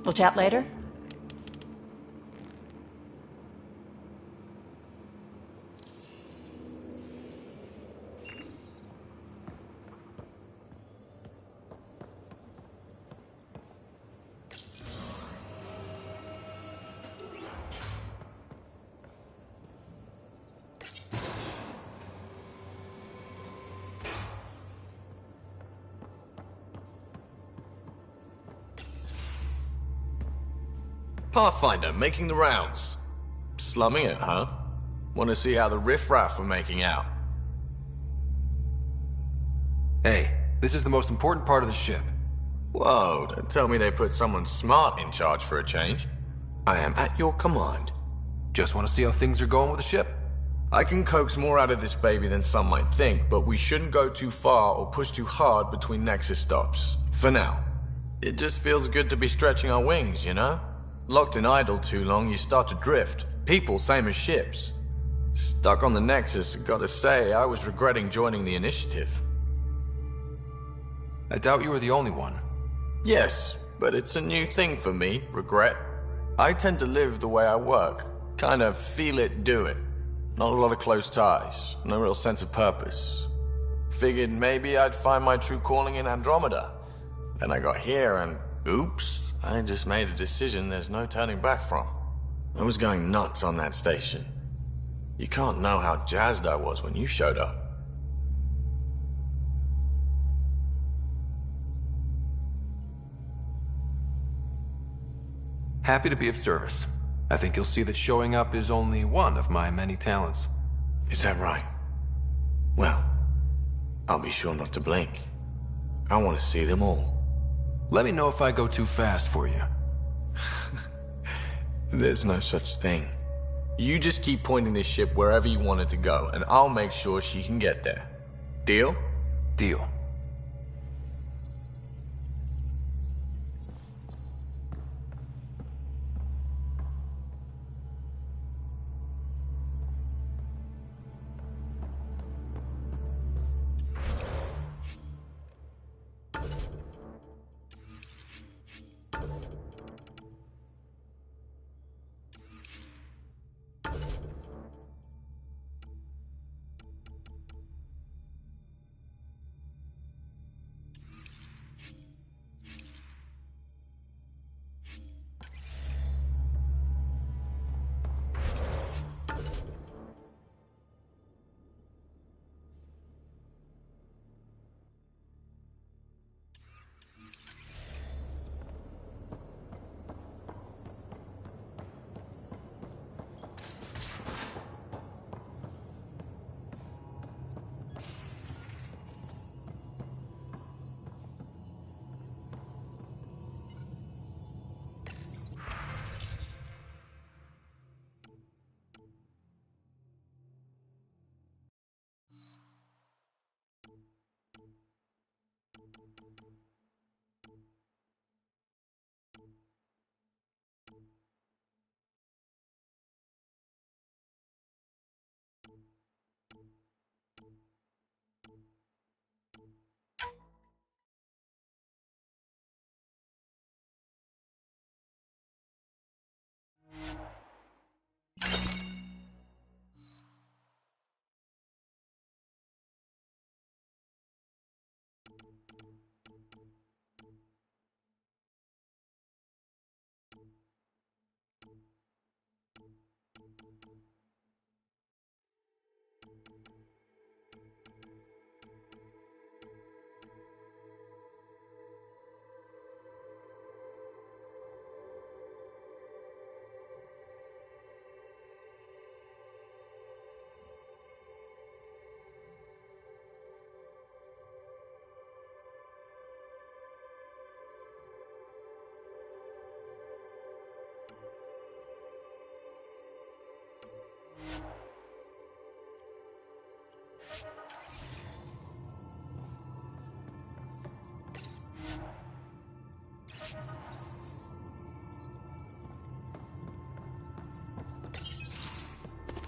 We'll chat later? Pathfinder, making the rounds. Slumming it, huh? Want to see how the riffraff are making out? Hey, this is the most important part of the ship. Whoa, don't tell me they put someone smart in charge for a change. I am at your command. Just want to see how things are going with the ship. I can coax more out of this baby than some might think, but we shouldn't go too far or push too hard between Nexus stops. For now. It just feels good to be stretching our wings, you know? Locked in idle too long, you start to drift. People, same as ships. Stuck on the Nexus, gotta say, I was regretting joining the initiative. I doubt you were the only one. Yes, but it's a new thing for me, regret. I tend to live the way I work. Kind of feel it, do it. Not a lot of close ties, no real sense of purpose. Figured maybe I'd find my true calling in Andromeda. Then I got here and, oops, I just made a decision there's no turning back from. I was going nuts on that station. You can't know how jazzed I was when you showed up. Happy to be of service. I think you'll see that showing up is only one of my many talents. Is that right? Well, I'll be sure not to blink. I want to see them all. Let me know if I go too fast for you. There's no such thing. You just keep pointing this ship wherever you want it to go, and I'll make sure she can get there. Deal? Deal.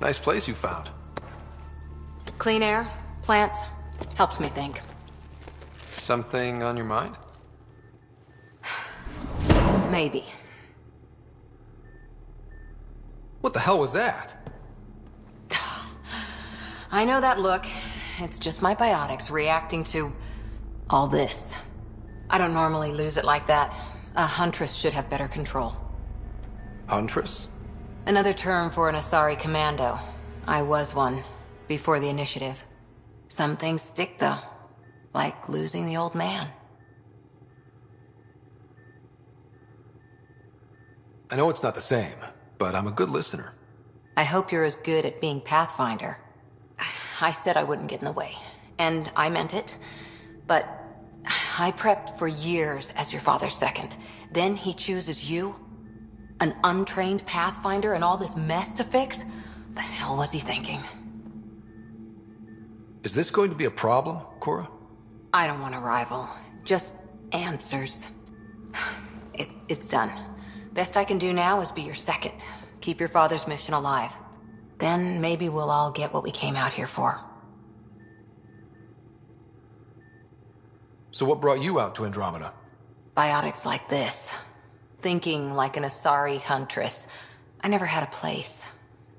Nice place you found. Clean air, plants, helps me think. Something on your mind? Maybe. What the hell was that? I know that look. It's just my biotics reacting to all this. I don't normally lose it like that. A huntress should have better control. Huntress? Another term for an Asari commando. I was one, before the initiative. Some things stick, though. Like losing the old man. I know it's not the same, but I'm a good listener. I hope you're as good at being Pathfinder. I said I wouldn't get in the way, and I meant it. But I prepped for years as your father's second. Then he chooses you? An untrained Pathfinder and all this mess to fix? The hell was he thinking? Is this going to be a problem, Cora? I don't want a rival. Just answers. It's done. Best I can do now is be your second. Keep your father's mission alive. Then maybe we'll all get what we came out here for. So what brought you out to Andromeda? Biotics like this. Thinking like an Asari huntress. I never had a place.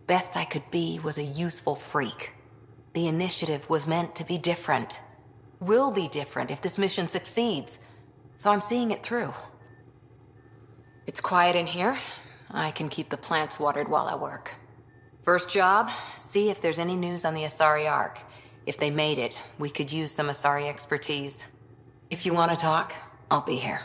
Best I could be was a useful freak. The initiative was meant to be different. Will be different if this mission succeeds. So I'm seeing it through. It's quiet in here. I can keep the plants watered while I work. First job, see if there's any news on the Asari Ark. If they made it, we could use some Asari expertise. If you want to talk, I'll be here.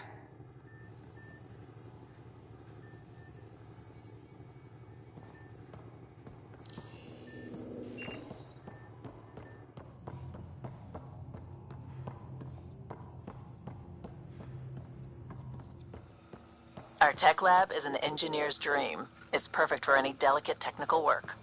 Our tech lab is an engineer's dream. It's perfect for any delicate technical work.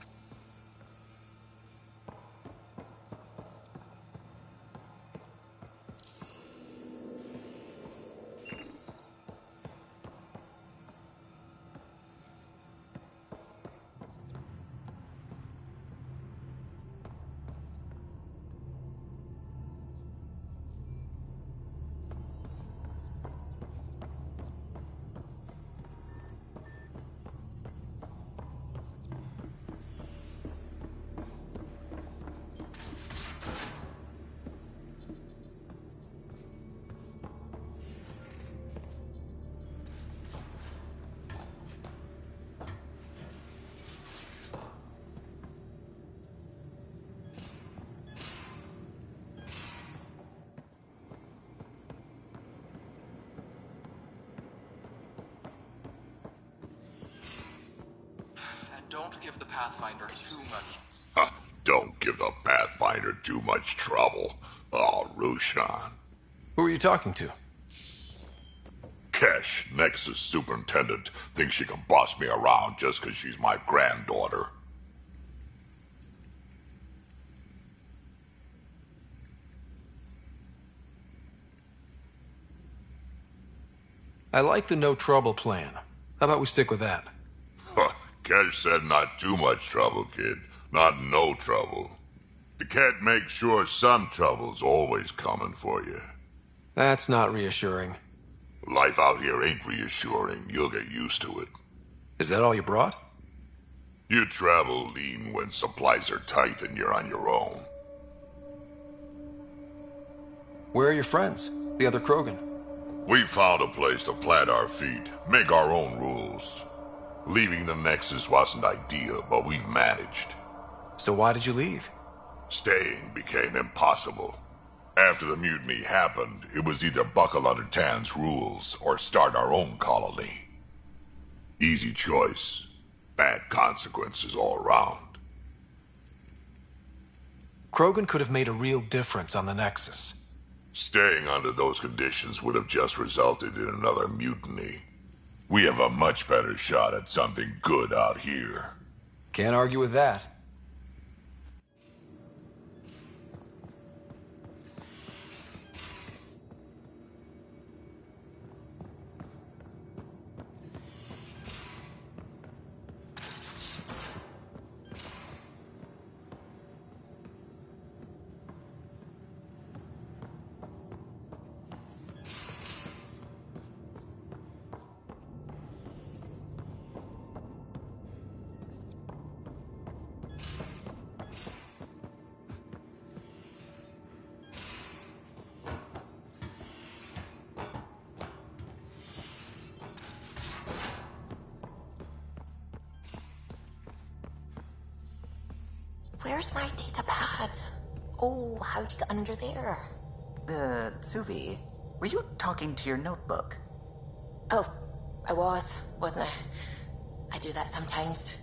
Don't give the Pathfinder too much. Don't give the Pathfinder too much trouble. Oh, Rushan. Who are you talking to? Kesh, Nexus Superintendent, thinks she can boss me around just because she's my granddaughter. I like the no trouble plan. How about we stick with that? Kesh said not too much trouble, kid. Not no trouble. The cat makes sure some trouble's always coming for you. That's not reassuring. Life out here ain't reassuring. You'll get used to it. Is that all you brought? You travel lean when supplies are tight and you're on your own. Where are your friends? The other Krogan? We found a place to plant our feet, make our own rules. Leaving the Nexus wasn't ideal, but we've managed. So why did you leave? Staying became impossible. After the mutiny happened, it was either buckle under Tan's rules or start our own colony. Easy choice. Bad consequences all around. Krogan could have made a real difference on the Nexus. Staying under those conditions would have just resulted in another mutiny. We have a much better shot at something good out here. Can't argue with that. Where's my data pad? Oh, how'd you get under there? Suvi, were you talking to your notebook? Oh, I wasn't I? I do that sometimes.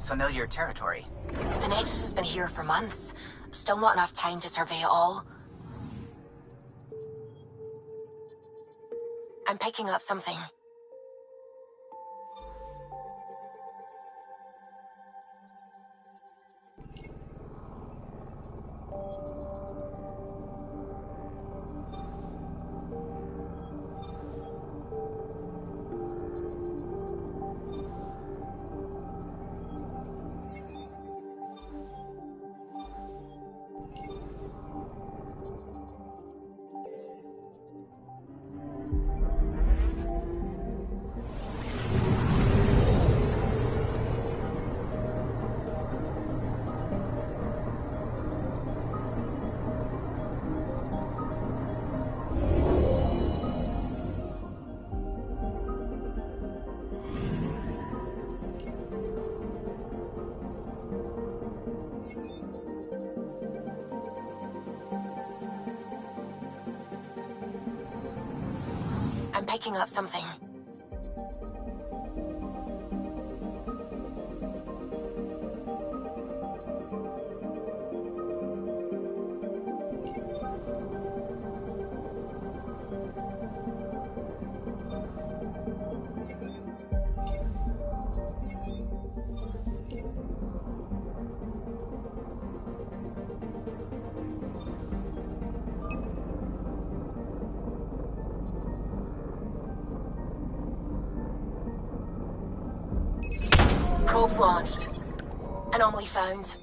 Familiar territory. The Nexus has been here for months. Still not enough time to survey it all. I'm picking up something. I'm picking up something. Probes launched. Anomaly found.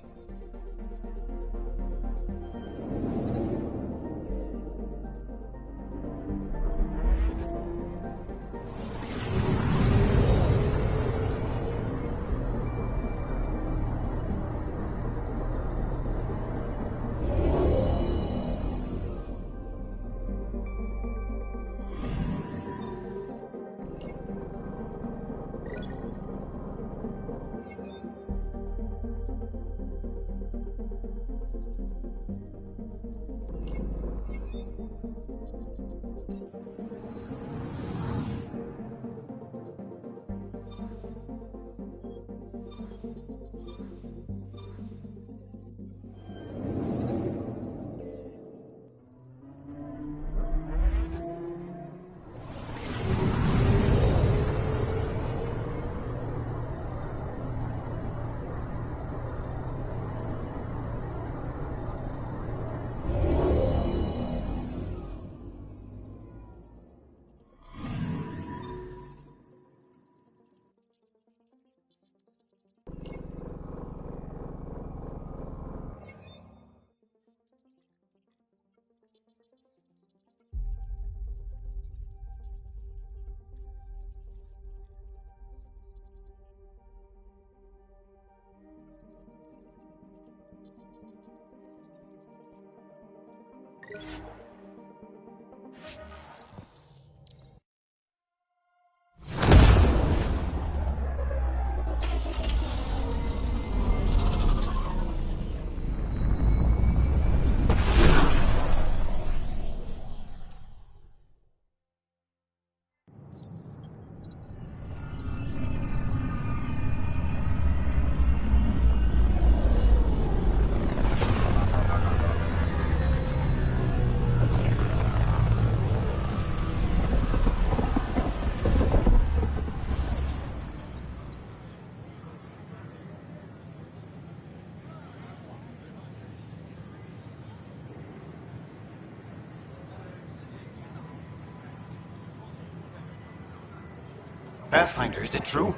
Pathfinder, is it true?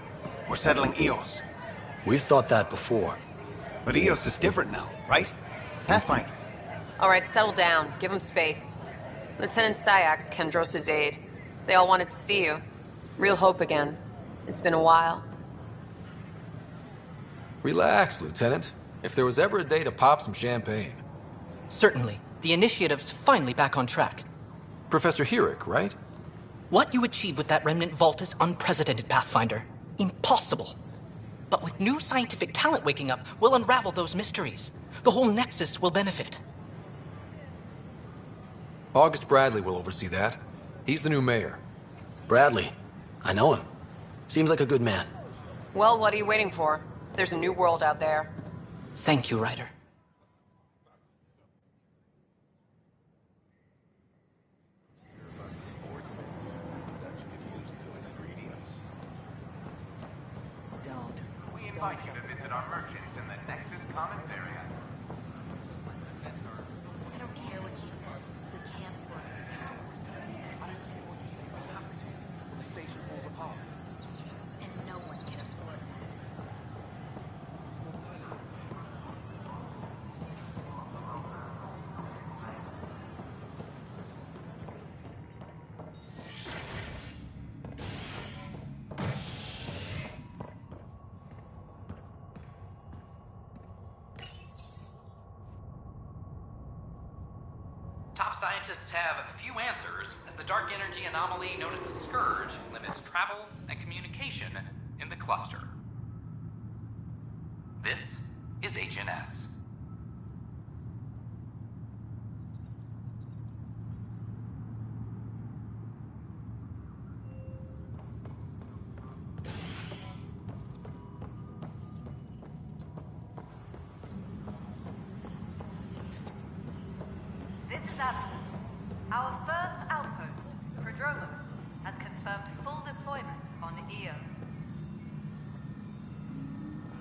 We're settling Eos. We've thought that before. But Eos is different now, right? Pathfinder. All right, settle down. Give him space. Lieutenant Syax, Kendros' aide. They all wanted to see you. Real hope again. It's been a while. Relax, Lieutenant. If there was ever a day to pop some champagne. Certainly. The initiative's finally back on track. Professor Herrick, right? What you achieved with that remnant vault is unprecedented, Pathfinder. Impossible. But with new scientific talent waking up, we'll unravel those mysteries. The whole Nexus will benefit. August Bradley will oversee that. He's the new mayor. Bradley. I know him. Seems like a good man. Well, what are you waiting for? There's a new world out there. Thank you, Ryder. We invite you to visit our merchants in the Nexus Commons area. I don't care what she says. We can't work The station falls apart. and no one can afford that. Top scientists have few answers, as the dark energy anomaly known as the Scourge limits travel and communication in the cluster. This is HNS. This is Alice. Our first outpost, Prodromos, has confirmed full deployment on Eos.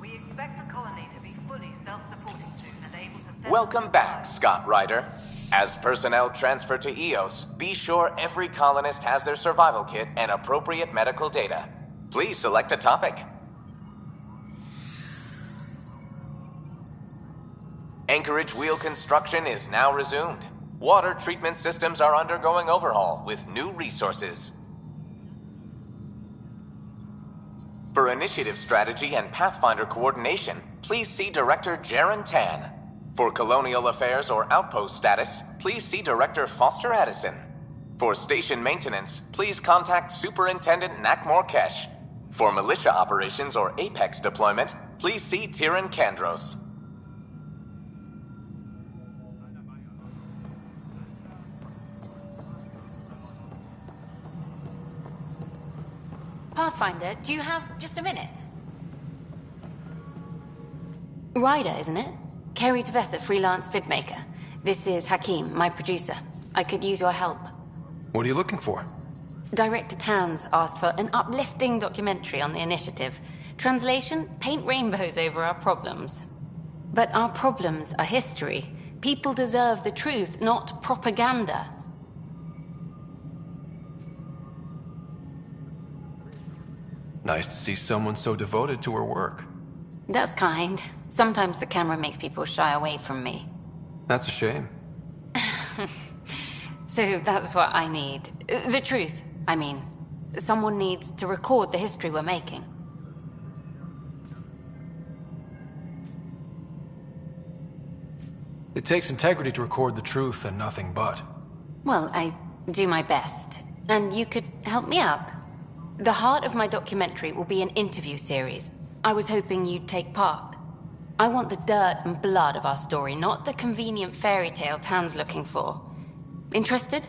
We expect the colony to be fully self-supporting soon and able to send... Welcome back, Scott Ryder. As personnel transfer to Eos, be sure every colonist has their survival kit and appropriate medical data. Please select a topic. Anchorage wheel construction is now resumed. Water treatment systems are undergoing overhaul with new resources. For initiative strategy and Pathfinder coordination, please see Director Jaren Tan. For colonial affairs or outpost status, please see Director Foster Addison. For station maintenance, please contact Superintendent Nakmor Kesh. For militia operations or Apex deployment, please see Tyran Kandros. Pathfinder, do you have just a minute? Ryder, isn't it? Kerry Tvessa, freelance vidmaker. This is Hakim, my producer. I could use your help. What are you looking for? Director Tanz asked for an uplifting documentary on the initiative. Translation, paint rainbows over our problems. But our problems are history. People deserve the truth, not propaganda. Nice to see someone so devoted to her work. That's kind. Sometimes the camera makes people shy away from me. That's a shame. So that's what I need. The truth, I mean. Someone needs to record the history we're making. It takes integrity to record the truth and nothing but. Well, I do my best. And you could help me out. The heart of my documentary will be an interview series. I was hoping you'd take part. I want the dirt and blood of our story, not the convenient fairy tale Tan's looking for. Interested?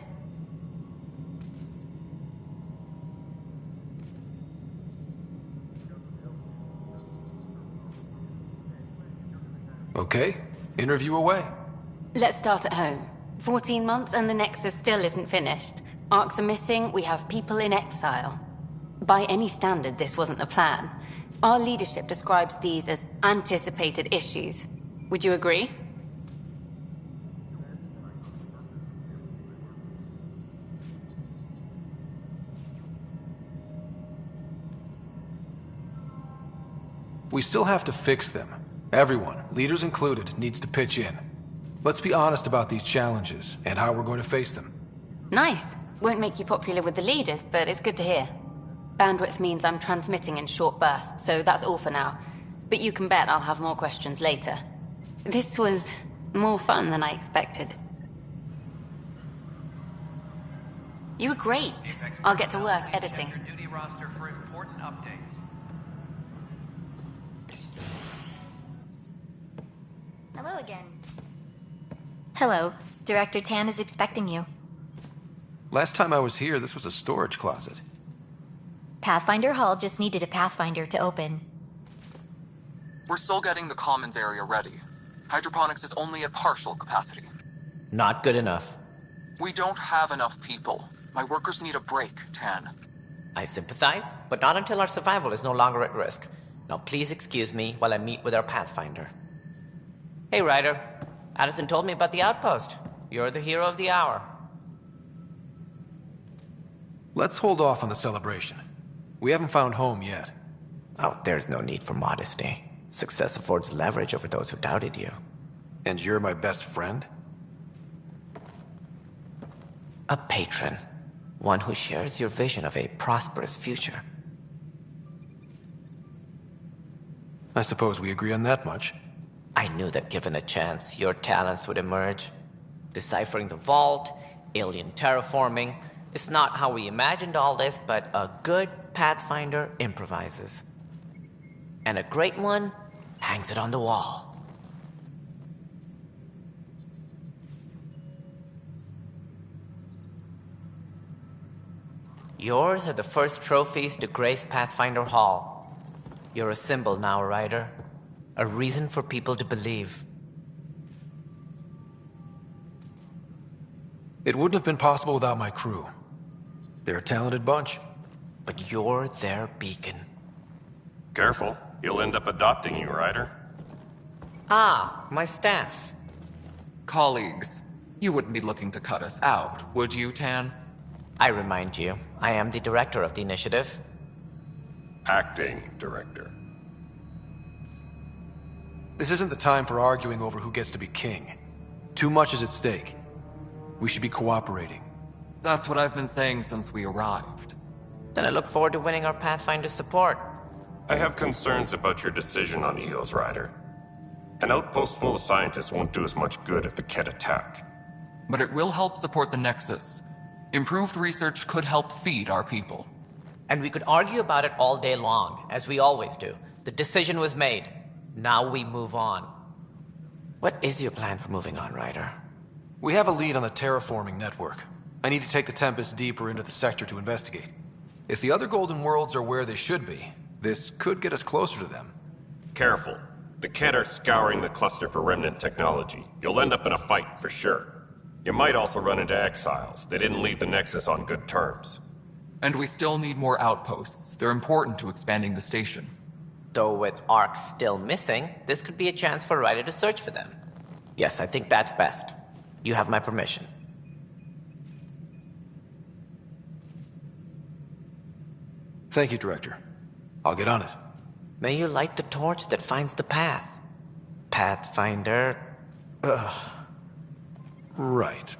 Okay, interview away. Let's start at home. 14 months and the Nexus still isn't finished. Arcs are missing, we have people in exile. By any standard, this wasn't the plan. Our leadership describes these as anticipated issues. Would you agree? We still have to fix them. Everyone, leaders included, needs to pitch in. Let's be honest about these challenges and how we're going to face them. Nice. Won't make you popular with the leaders, but it's good to hear. Bandwidth means I'm transmitting in short bursts, so that's all for now. But you can bet I'll have more questions later. This was more fun than I expected. You were great. I'll get to work editing. Your duty roster for important updates. Hello again. Hello. Director Tan is expecting you. Last time I was here, this was a storage closet. Pathfinder Hall just needed a Pathfinder to open. We're still getting the commons area ready. Hydroponics is only at partial capacity. Not good enough. We don't have enough people. My workers need a break, Tan. I sympathize, but not until our survival is no longer at risk. Now please excuse me while I meet with our Pathfinder. Hey, Ryder. Addison told me about the outpost. You're the hero of the hour. Let's hold off on the celebration. We haven't found home yet. Oh, there's no need for modesty. Success affords leverage over those who doubted you. And you're my best friend? A patron. One who shares your vision of a prosperous future. I suppose we agree on that much. I knew that given a chance, your talents would emerge. Deciphering the vault, alien terraforming. It's not how we imagined all this, but a good Pathfinder improvises. And a great one hangs it on the wall. Yours are the first trophies to grace Pathfinder Hall. You're a symbol now, Ryder. A reason for people to believe. It wouldn't have been possible without my crew. They're a talented bunch. But you're their beacon. Careful. He'll end up adopting you, Ryder. Ah, my staff. Colleagues, you wouldn't be looking to cut us out, would you, Tan? I remind you, I am the director of the initiative. Acting director. This isn't the time for arguing over who gets to be king. Too much is at stake. We should be cooperating. That's what I've been saying since we arrived. Then I look forward to winning our Pathfinder's support. I have concerns about your decision on Eos, Ryder. An outpost full of scientists won't do as much good if the Ket attack. But it will help support the Nexus. Improved research could help feed our people. And we could argue about it all day long, as we always do. The decision was made. Now we move on. What is your plan for moving on, Ryder? We have a lead on the terraforming network. I need to take the Tempest deeper into the sector to investigate. If the other Golden Worlds are where they should be, this could get us closer to them. Careful. The Ket are scouring the cluster for remnant technology. You'll end up in a fight for sure. You might also run into exiles. They didn't leave the Nexus on good terms. And we still need more outposts. They're important to expanding the station. Though with Ark still missing, this could be a chance for Ryder to search for them. Yes, I think that's best. You have my permission. Thank you, Director. I'll get on it. May you light the torch that finds the path. Pathfinder. Ugh. Right.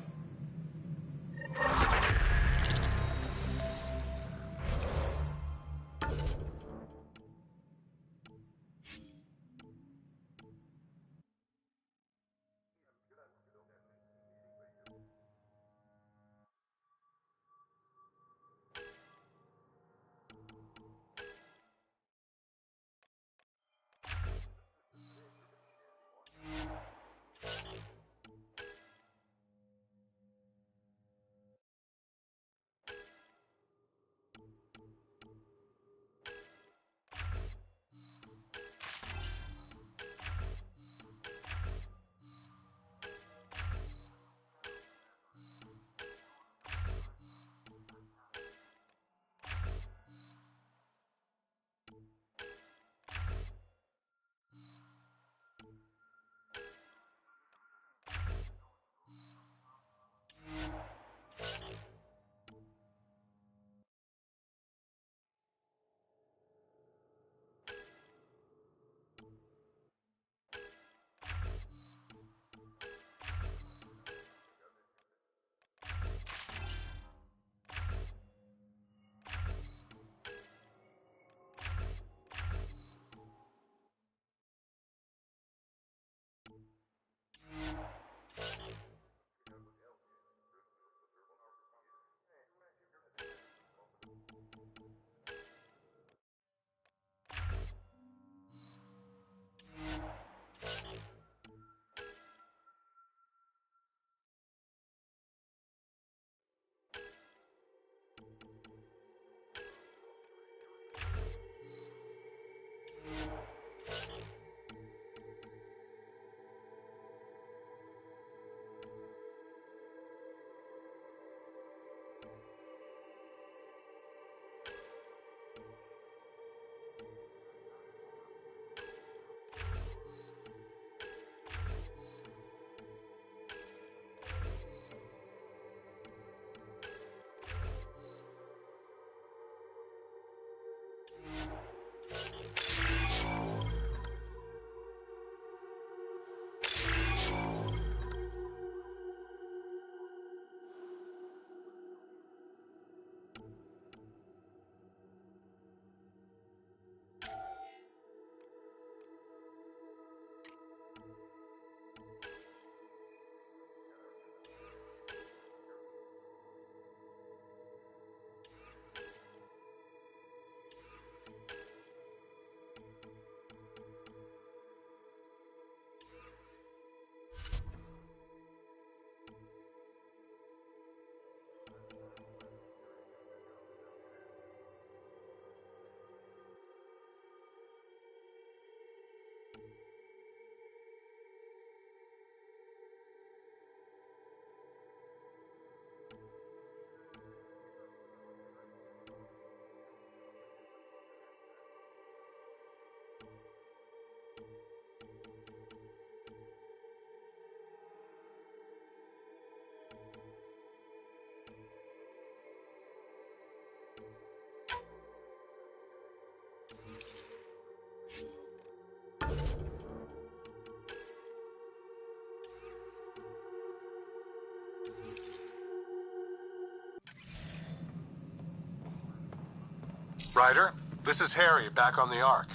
Ryder, this is Harry, back on the Ark.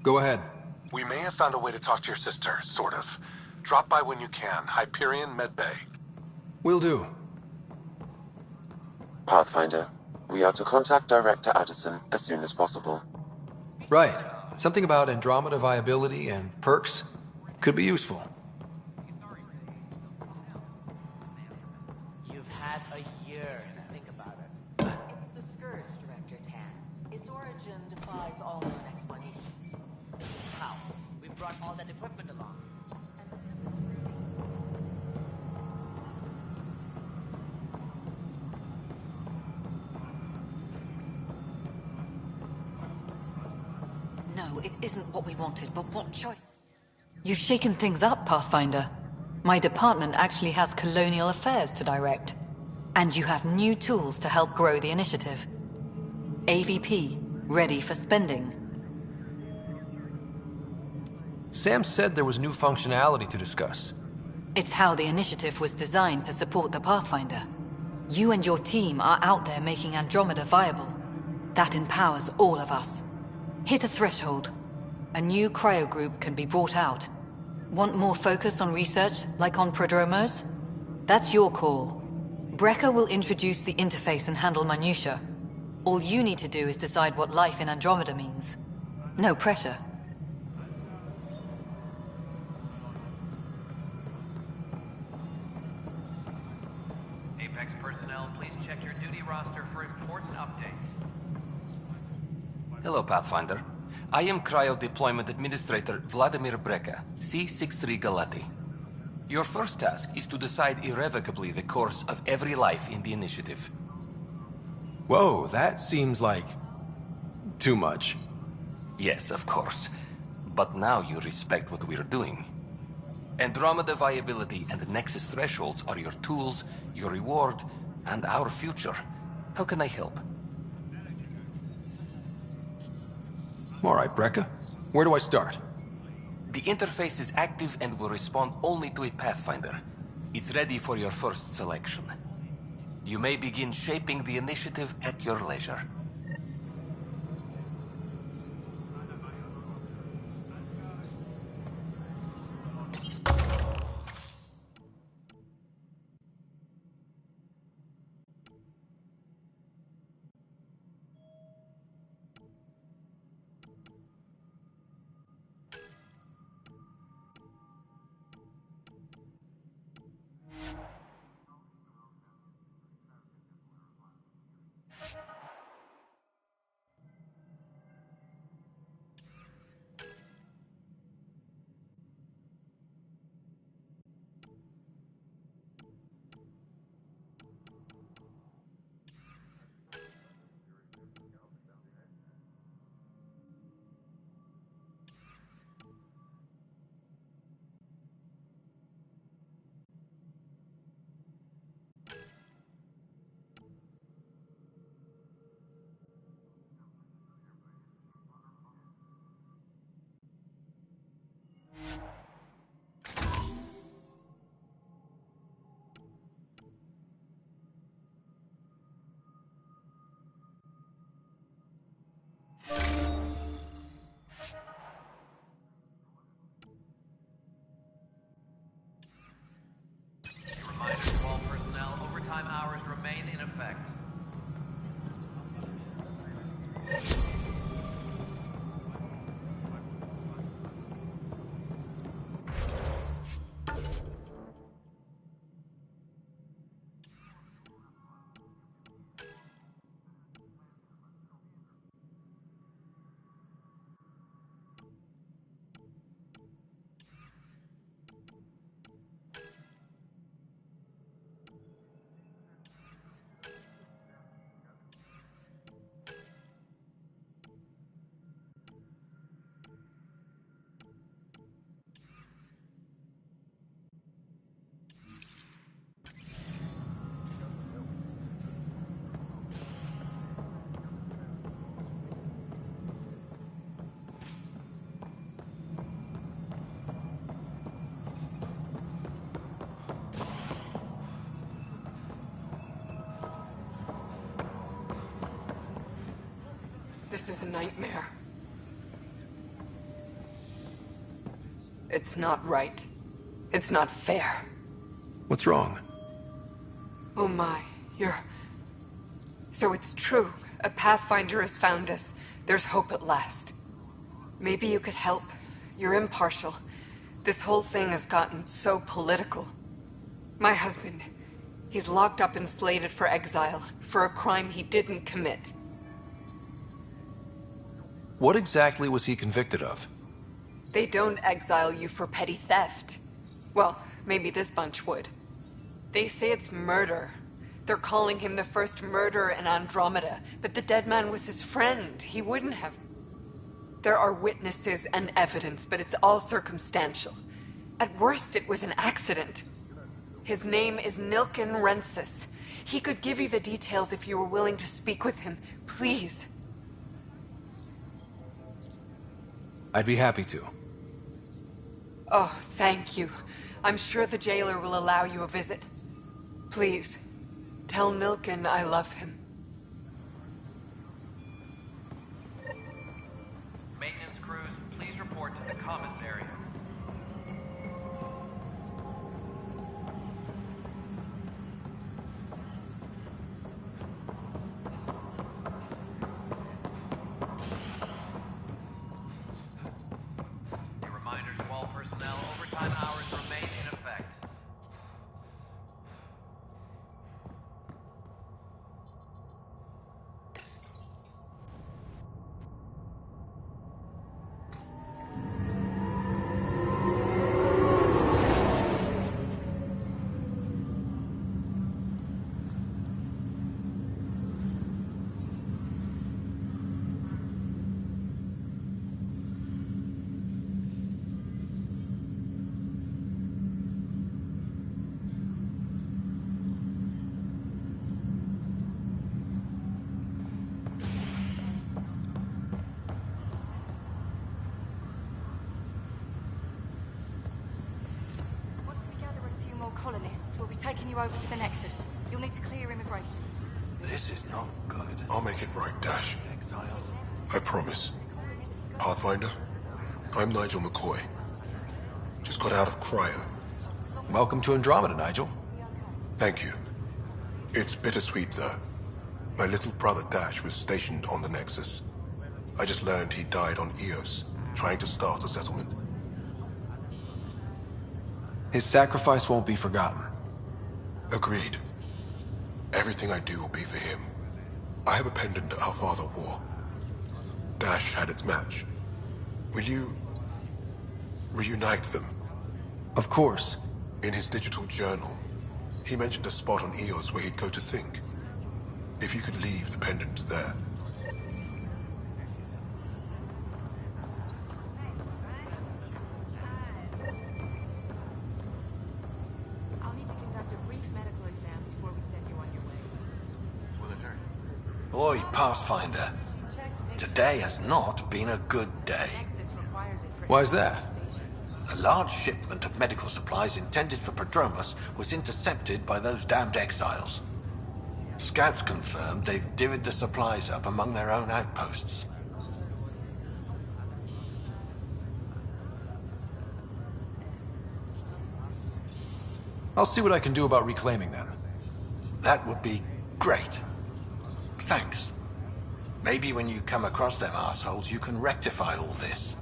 Go ahead. We may have found a way to talk to your sister, sort of. Drop by when you can. Hyperion Medbay. Will do. Pathfinder, we are to contact Director Addison as soon as possible. Right. Something about Andromeda viability and perks could be useful. You've had a year to think about it. It's the Scourge, Director Tan. Its origin defies all known explanation. How? We've brought all that equipment along. No, it isn't what we wanted, but what choice? You've shaken things up, Pathfinder. My department actually has colonial affairs to direct. And you have new tools to help grow the initiative. AVP, ready for spending. Sam said there was new functionality to discuss. It's how the initiative was designed to support the Pathfinder. You and your team are out there making Andromeda viable. That empowers all of us. Hit a threshold. A new cryo group can be brought out. Want more focus on research, like on prodromos? That's your call. Brecker will introduce the interface and handle minutiae. All you need to do is decide what life in Andromeda means. No pressure. Apex personnel, please check your duty roster for important updates. Hello, Pathfinder. I am Cryo Deployment Administrator Vladimir Breca, C-63 Galati. Your first task is to decide irrevocably the course of every life in the initiative. Whoa, that seems like... too much. Yes, of course. But now you respect what we're doing. Andromeda viability and the Nexus thresholds are your tools, your reward, and our future. How can I help? All right, Breca. Where do I start? The interface is active and will respond only to a Pathfinder. It's ready for your first selection. You may begin shaping the initiative at your leisure. Reminder to all personnel, overtime hours remain in effect. This is a nightmare. It's not right. It's not fair. What's wrong? Oh my, So it's true. A Pathfinder has found us. There's hope at last. Maybe you could help. You're impartial. This whole thing has gotten so political. My husband, he's locked up and slated for exile for a crime he didn't commit. What exactly was he convicted of? They don't exile you for petty theft. Well, maybe this bunch would. They say it's murder. They're calling him the first murderer in Andromeda, but the dead man was his friend. He wouldn't have. There are witnesses and evidence, but it's all circumstantial. At worst, it was an accident. His name is Nilken Rensis. He could give you the details if you were willing to speak with him. Please. I'd be happy to. Oh, thank you. I'm sure the jailer will allow you a visit. Please, tell Nilken I love him. Maintenance crews, please report to the commons area. A reminder to all personnel, overtime hours remain in effect. Once we gather a few more colonists, we'll be taking you over to the Nexus. You'll need to clear immigration. This is not good. I'll make it right, Dash. I promise. Pathfinder, I'm Nigel McCoy. Just got out of cryo. Welcome to Andromeda, Nigel. Thank you. It's bittersweet, though. My little brother Dash was stationed on the Nexus. I just learned he died on Eos, trying to start a settlement. His sacrifice won't be forgotten. Agreed. Everything I do will be for him. I have a pendant our father wore. Dash had its match. Will you reunite them? Of course. In his digital journal, he mentioned a spot on Eos where he'd go to think. If you could leave the pendant there. I'll need to conduct a brief medical exam before we send you on your way. Will it hurt? Oi, Pathfinder. Today has not been a good day. Why's that? A large shipment of medical supplies intended for Prodromos was intercepted by those damned exiles. Scouts confirmed they've divvied the supplies up among their own outposts. I'll see what I can do about reclaiming them. That would be great. Thanks. Maybe when you come across them assholes, you can rectify all this.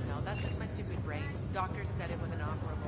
No, that's just my stupid brain. Doctors said it was inoperable.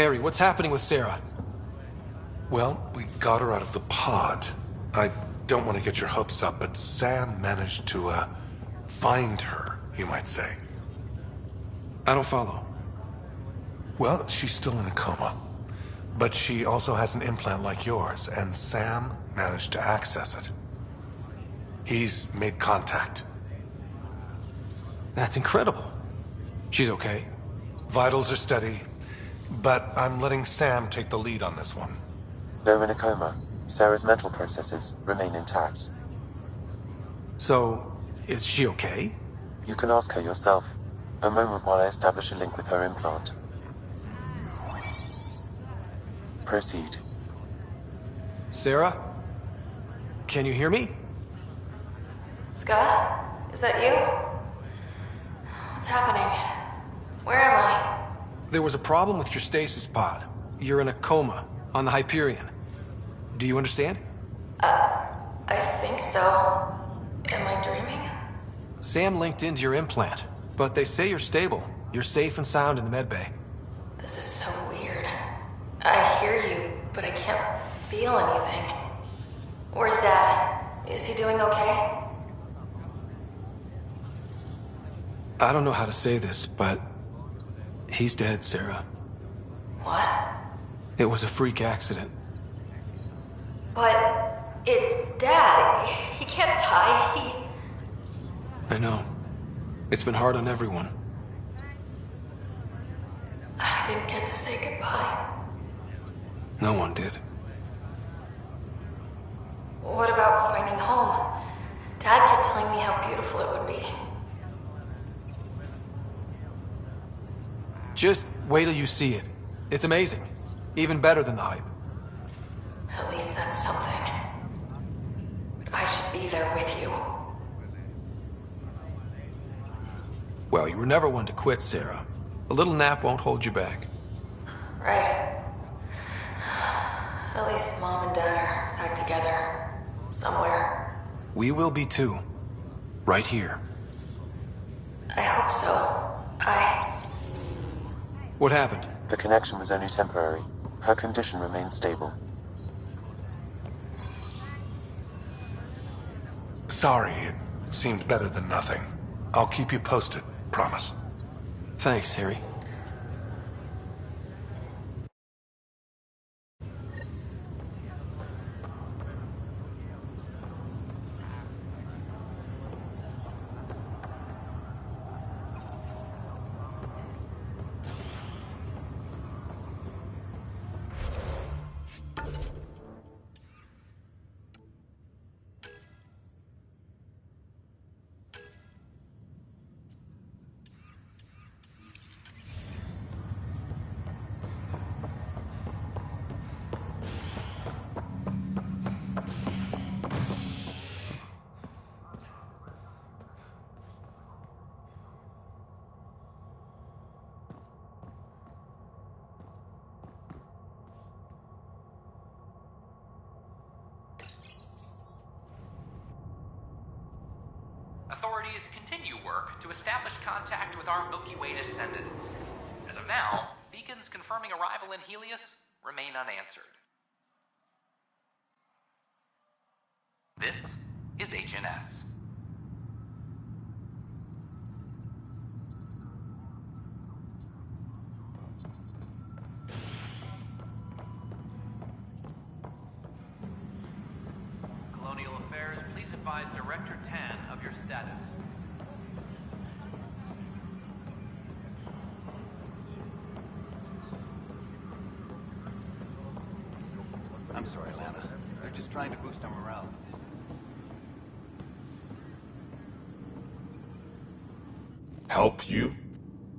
Harry, what's happening with Sarah? Well, we got her out of the pod. I don't want to get your hopes up, but Sam managed to, find her, you might say. I don't follow. Well, she's still in a coma. But she also has an implant like yours, and Sam managed to access it. He's made contact. That's incredible. She's okay. Vitals are steady, but I'm letting Sam take the lead on this one. Though in a coma, Sarah's mental processes remain intact. So, is she okay? You can ask her yourself. A moment while I establish a link with her implant. Proceed. Sarah? Can you hear me? Scott? Is that you? What's happening? Where am I? There was a problem with your stasis pod. You're in a coma on the Hyperion. Do you understand? I think so. Am I dreaming? Sam linked into your implant, but they say you're stable. You're safe and sound in the medbay. This is so weird. I hear you, but I can't feel anything. Where's Dad? Is he doing okay? I don't know how to say this, but he's dead, Sarah. What? It was a freak accident. But it's Dad. He can't die. I know. It's been hard on everyone. I didn't get to say goodbye. No one did. What about finding home? Dad kept telling me how beautiful it would be. Just wait till you see it. It's amazing. Even better than the hype. At least that's something. But I should be there with you. Well, you were never one to quit, Sarah. A little nap won't hold you back. Right. At least Mom and Dad are back together. Somewhere. We will be too. Right here. I hope so. What happened? The connection was only temporary. Her condition remains stable. Sorry, it seemed better than nothing. I'll keep you posted, promise. Thanks, Harry. Authorities continue work to establish contact with our Milky Way descendants. As of now, beacons confirming arrival in Helios remain unanswered. This is HNS. Colonial Affairs, please advise Director Tan of your status. I'm sorry, Lana. They're just trying to boost our morale. Help you?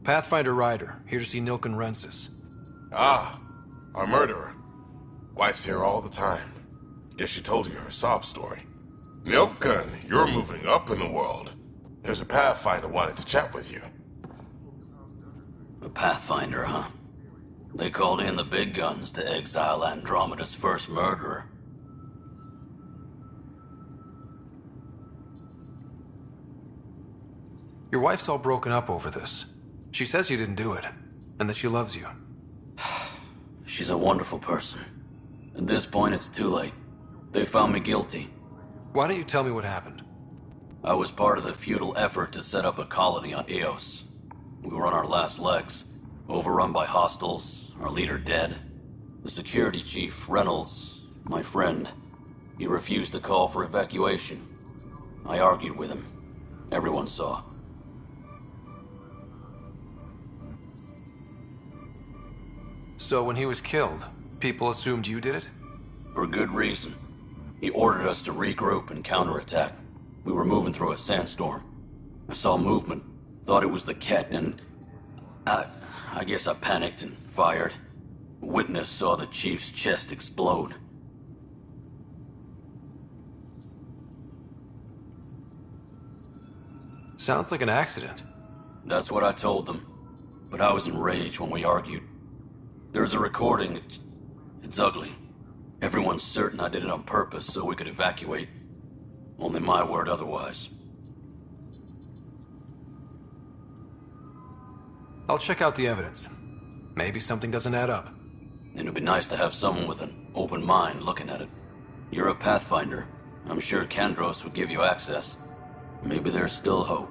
Pathfinder Ryder, here to see Nilken Rensis. Ah, our murderer. Wife's here all the time. Guess she told you her sob story. Nilken, you're moving up in the world. There's a Pathfinder wanting to chat with you. A Pathfinder, huh? They called in the big guns to exile Andromeda's first murderer. Your wife's all broken up over this. She says you didn't do it, and that she loves you. She's a wonderful person. At this point, it's too late. They found me guilty. Why don't you tell me what happened? I was part of the futile effort to set up a colony on Eos. We were on our last legs, overrun by hostiles, our leader dead. The security chief, Reynolds, my friend, he refused to call for evacuation. I argued with him. Everyone saw. So when he was killed, people assumed you did it? For good reason. He ordered us to regroup and counterattack. We were moving through a sandstorm. I saw movement, thought it was the Ket, and I guess I panicked and fired. A witness saw the chief's chest explode. Sounds like an accident. That's what I told them. But I was enraged when we argued. There's a recording. It's ugly. Everyone's certain I did it on purpose so we could evacuate. Only my word otherwise. I'll check out the evidence. Maybe something doesn't add up. It'd be nice to have someone with an open mind looking at it. You're a Pathfinder. I'm sure Kandros would give you access. Maybe there's still hope.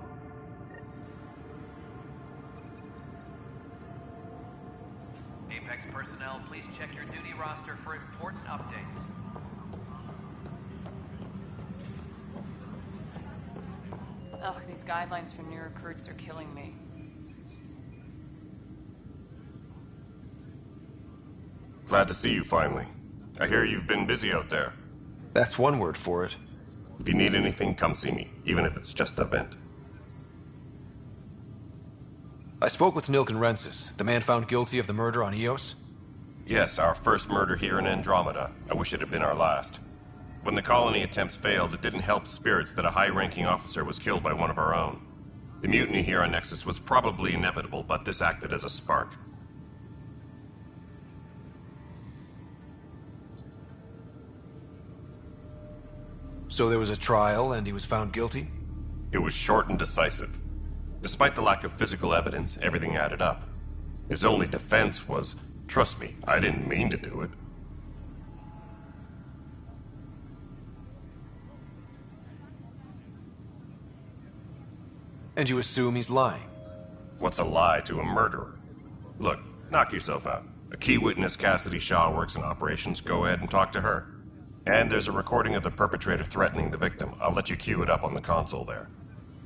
Apex personnel, please check your duty roster for important updates. Ugh, these guidelines for new recruits are killing me. Glad to see you finally. I hear you've been busy out there. That's one word for it. If you need anything, come see me, even if it's just a vent. I spoke with Nilken Rensis, the man found guilty of the murder on Eos. Yes, our first murder here in Andromeda. I wish it had been our last. When the colony attempts failed, it didn't help spirits that a high-ranking officer was killed by one of our own. The mutiny here on Nexus was probably inevitable, but this acted as a spark. So there was a trial and he was found guilty? It was short and decisive. Despite the lack of physical evidence, everything added up. His only defense was, trust me, I didn't mean to do it. And you assume he's lying? What's a lie to a murderer? Look, knock yourself out. A key witness, Cassidy Shaw, works in operations. Go ahead and talk to her. And there's a recording of the perpetrator threatening the victim. I'll let you cue it up on the console there.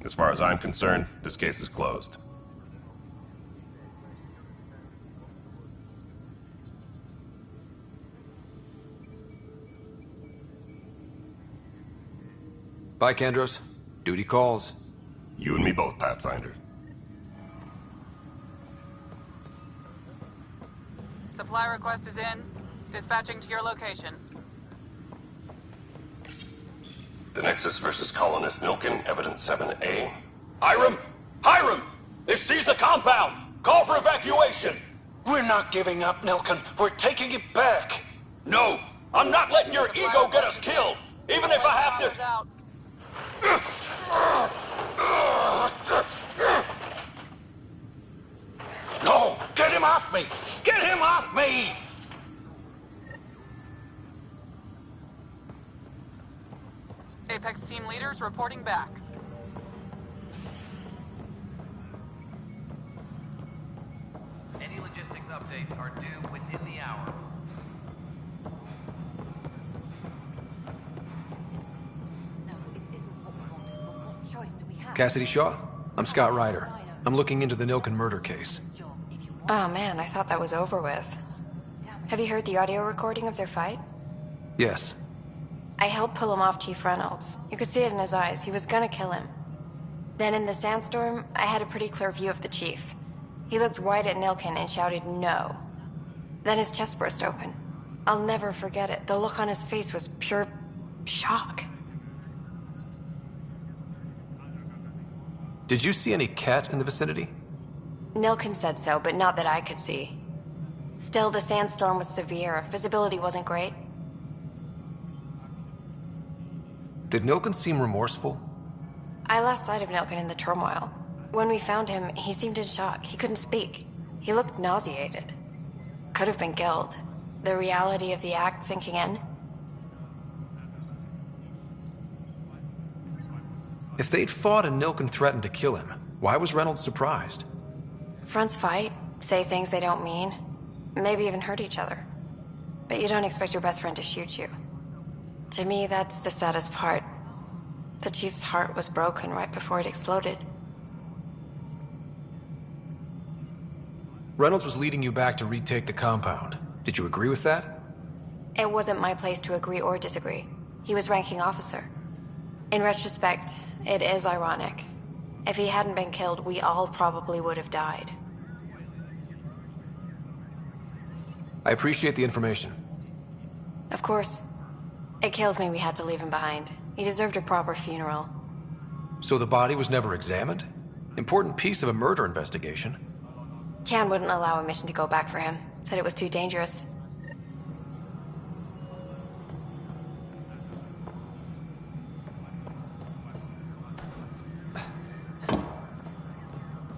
As far as I'm concerned, this case is closed. Bye, Kandros. Duty calls. You and me both, Pathfinder. Supply request is in. Dispatching to your location. The Nexus versus Colonist Nilken, Evidence 7A. Hiram! Hiram! They've seized the compound! Call for evacuation! We're not giving up, Nilken. We're taking it back. No! I'm not letting your ego get us killed! Even if I have to... No! Get him off me! Get him off me! Apex team leaders reporting back. Any logistics updates are due within the hour. Cassidy Shaw? I'm Scott Ryder. I'm looking into the Nilken murder case. Oh man, I thought that was over with. Have you heard the audio recording of their fight? Yes. I helped pull him off Chief Reynolds. You could see it in his eyes. He was gonna kill him. Then in the sandstorm, I had a pretty clear view of the Chief. He looked right at Nilken and shouted no. Then his chest burst open. I'll never forget it. The look on his face was pure shock. Did you see any Ket in the vicinity? Nilken said so, but not that I could see. Still, the sandstorm was severe. Visibility wasn't great. Did Nilken seem remorseful? I lost sight of Nilken in the turmoil. When we found him, he seemed in shock. He couldn't speak. He looked nauseated. Could have been guilt. The reality of the act sinking in? If they'd fought and Nilken threatened to kill him, why was Reynolds surprised? Fronts fight, say things they don't mean, maybe even hurt each other. But you don't expect your best friend to shoot you. To me, that's the saddest part. The Chief's heart was broken right before it exploded. Reynolds was leading you back to retake the compound. Did you agree with that? It wasn't my place to agree or disagree. He was ranking officer. In retrospect, it is ironic. If he hadn't been killed, we all probably would have died. I appreciate the information. Of course. It kills me we had to leave him behind. He deserved a proper funeral. So the body was never examined? Important piece of a murder investigation. Tian wouldn't allow a mission to go back for him. Said it was too dangerous.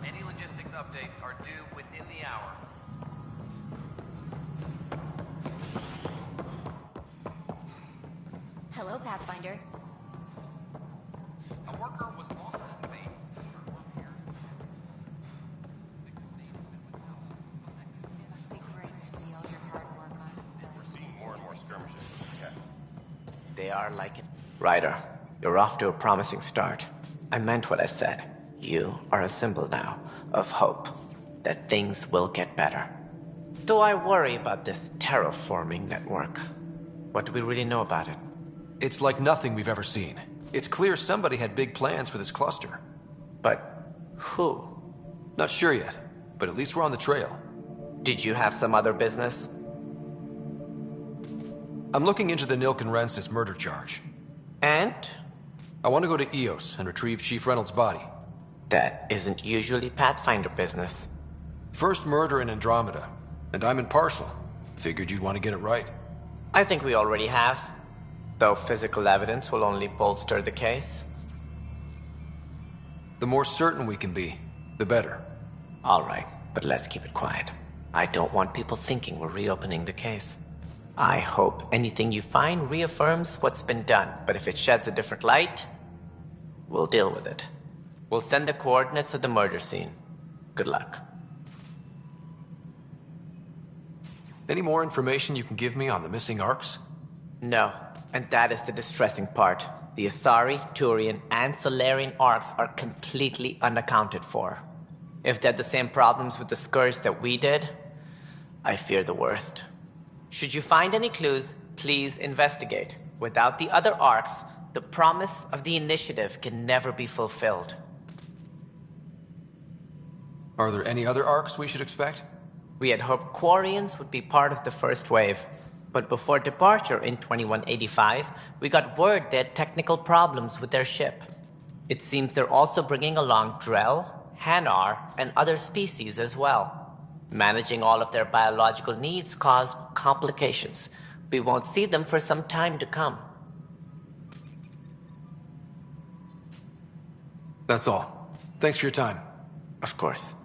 Any logistics updates are due within the hour. Hello, Pathfinder. A worker was lost to space. Must be great to see all your hard work on display. We're seeing more and more skirmishes with the tech. They are like it. Ryder, you're off to a promising start. I meant what I said. You are a symbol now of hope that things will get better. Though I worry about this terraforming network. What do we really know about it? It's like nothing we've ever seen. It's clear somebody had big plans for this cluster. But who? Not sure yet, but at least we're on the trail. Did you have some other business? I'm looking into the Nilken-Rensis murder charge. And? I want to go to Eos and retrieve Chief Reynolds' body. That isn't usually Pathfinder business. First murder in Andromeda, and I'm impartial. Figured you'd want to get it right. I think we already have. Though physical evidence will only bolster the case. The more certain we can be, the better. All right, but let's keep it quiet. I don't want people thinking we're reopening the case. I hope anything you find reaffirms what's been done, but if it sheds a different light, we'll deal with it. We'll send the coordinates of the murder scene. Good luck. Any more information you can give me on the missing arcs? No, and that is the distressing part. The Asari, Turian, and Solarian arcs are completely unaccounted for. If they had the same problems with the Scourge that we did, I fear the worst. Should you find any clues, please investigate. Without the other arcs, the promise of the Initiative can never be fulfilled. Are there any other arcs we should expect? We had hoped Quarians would be part of the first wave. But before departure in 2185, we got word they had technical problems with their ship. It seems they're also bringing along Drell, Hanar, and other species as well. Managing all of their biological needs caused complications. We won't see them for some time to come. That's all. Thanks for your time. Of course.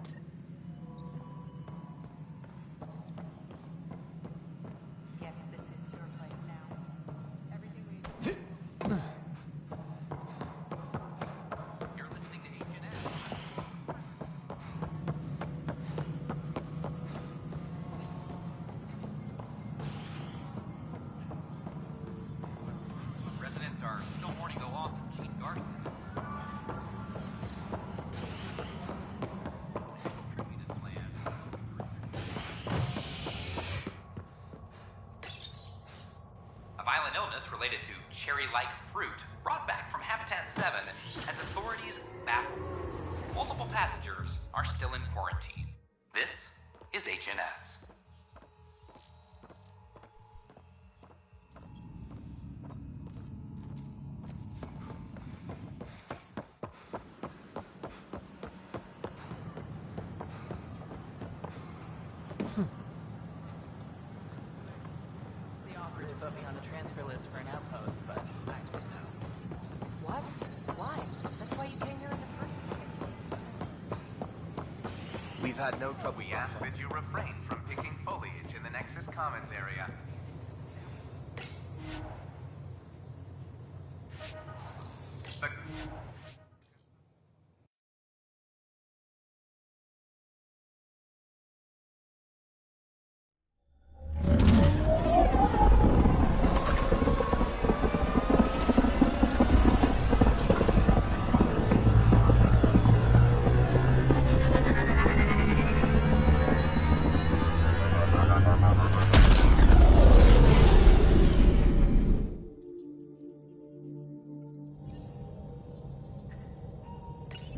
Residents are still mourning the loss of Gene Garson. A violent illness related to cherry-like fruit brought back from Habitat 7 as authorities baffled. Multiple passengers are still in quarantine. This is HNS. They offered to put me on the transfer list for an outpost, but I said no. What? Why? That's why you came here in the first place. We've had no trouble. We ask that you refrain from picking foliage in the Nexus comments area.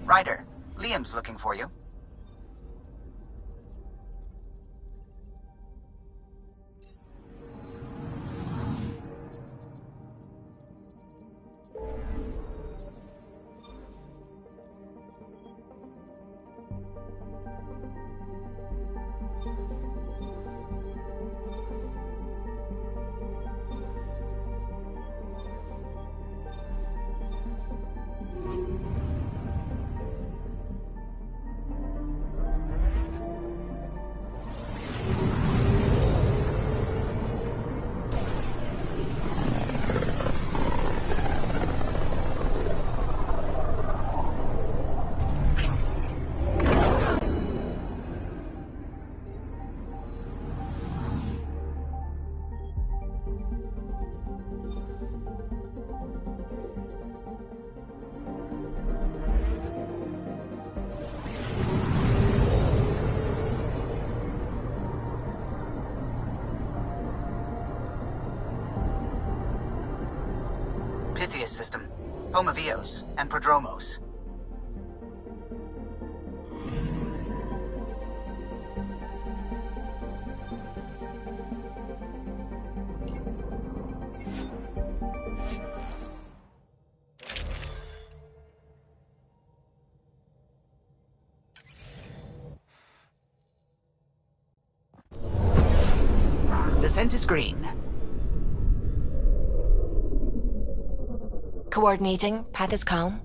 Ryder, Liam's looking for you. System, home of Eos and Prodromos. Descent is green. Coordinating. Path is calm.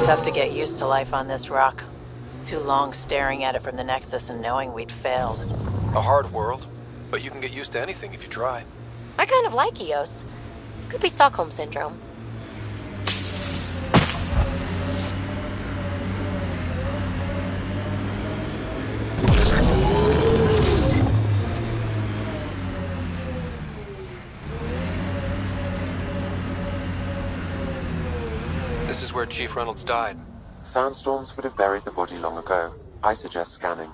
Tough to get used to life on this rock. Too long staring at it from the Nexus and knowing we'd failed. A hard world, but you can get used to anything if you try. I kind of like Eos. Could be Stockholm Syndrome. This is where Chief Reynolds died. Sandstorms would have buried the body long ago. I suggest scanning.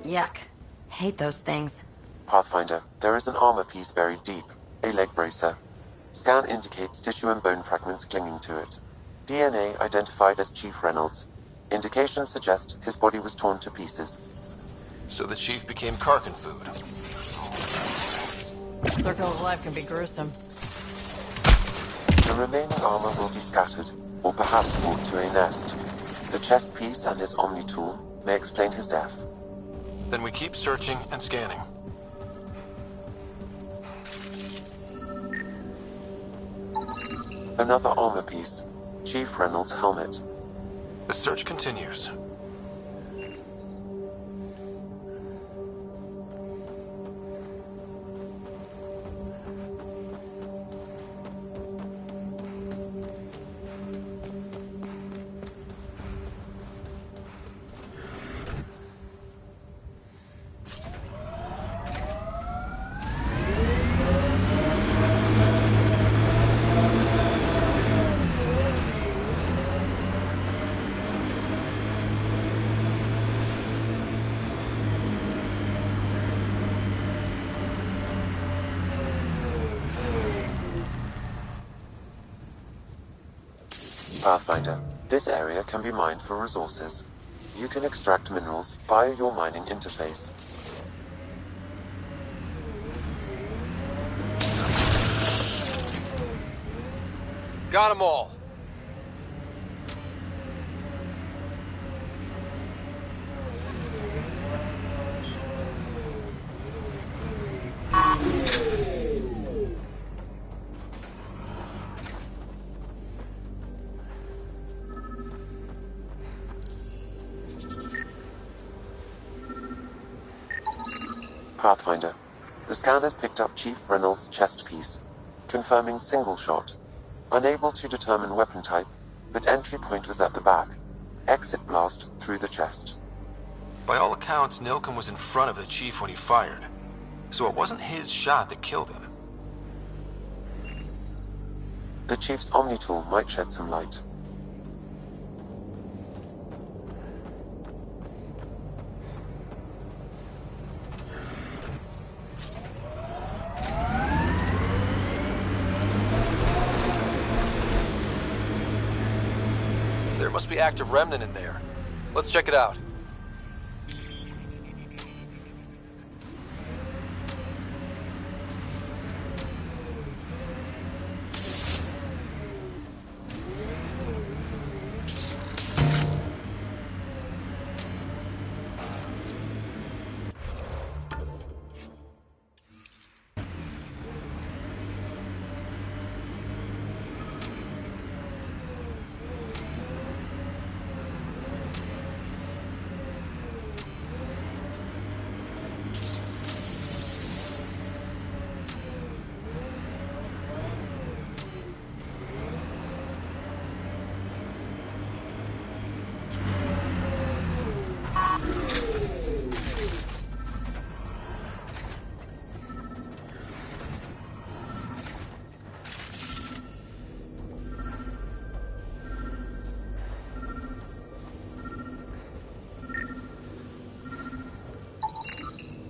Yuck. Hate those things. Pathfinder, there is an armor piece buried deep. A leg bracer. Scan indicates tissue and bone fragments clinging to it. DNA identified as Chief Reynolds. Indications suggest his body was torn to pieces. So the chief became Karkin food. Circle of life can be gruesome. The remaining armor will be scattered, or perhaps brought to a nest. The chest piece and his Omni tool may explain his death. Then we keep searching and scanning. Another armor piece. Chief Reynolds' helmet. The search continues. Pathfinder, this area can be mined for resources. You can extract minerals via your mining interface. Got 'em all. Pathfinder, the scanners picked up Chief Reynolds' chest piece, confirming single shot. Unable to determine weapon type, but entry point was at the back. Exit blast through the chest. By all accounts, Nilken was in front of the chief when he fired. So it wasn't his shot that killed him. The Chief's Omni tool might shed some light. There must be active remnant in there. Let's check it out.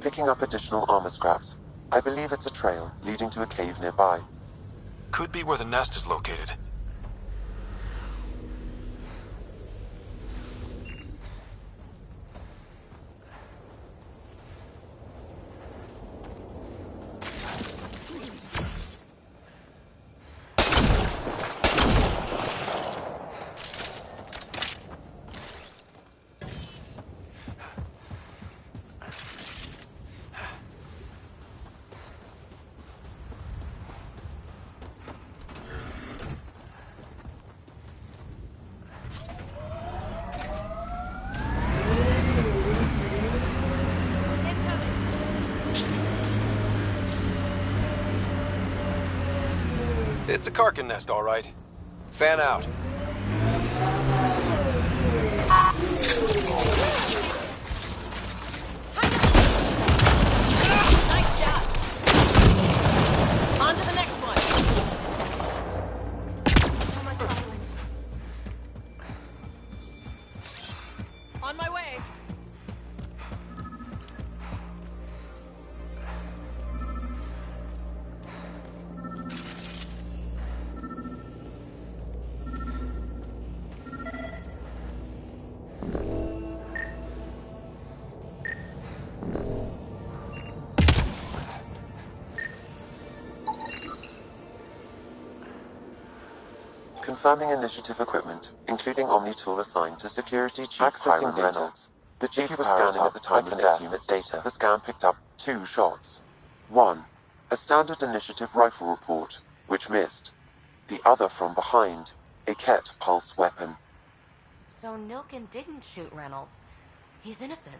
Picking up additional armor scraps. I believe it's a trail leading to a cave nearby. Could be where the nest is located. It's a Karkin nest, all right. Fan out. Nice job. On to the next one. On my way. Confirming initiative equipment, including Omni tool assigned to Security Chief Accessing Reynolds. The Chief was scanning at the time of death. Its data. The scan picked up 2 shots. One, a standard initiative rifle report, which missed. The other from behind, a Ket pulse weapon. So Nilkin didn't shoot Reynolds. He's innocent.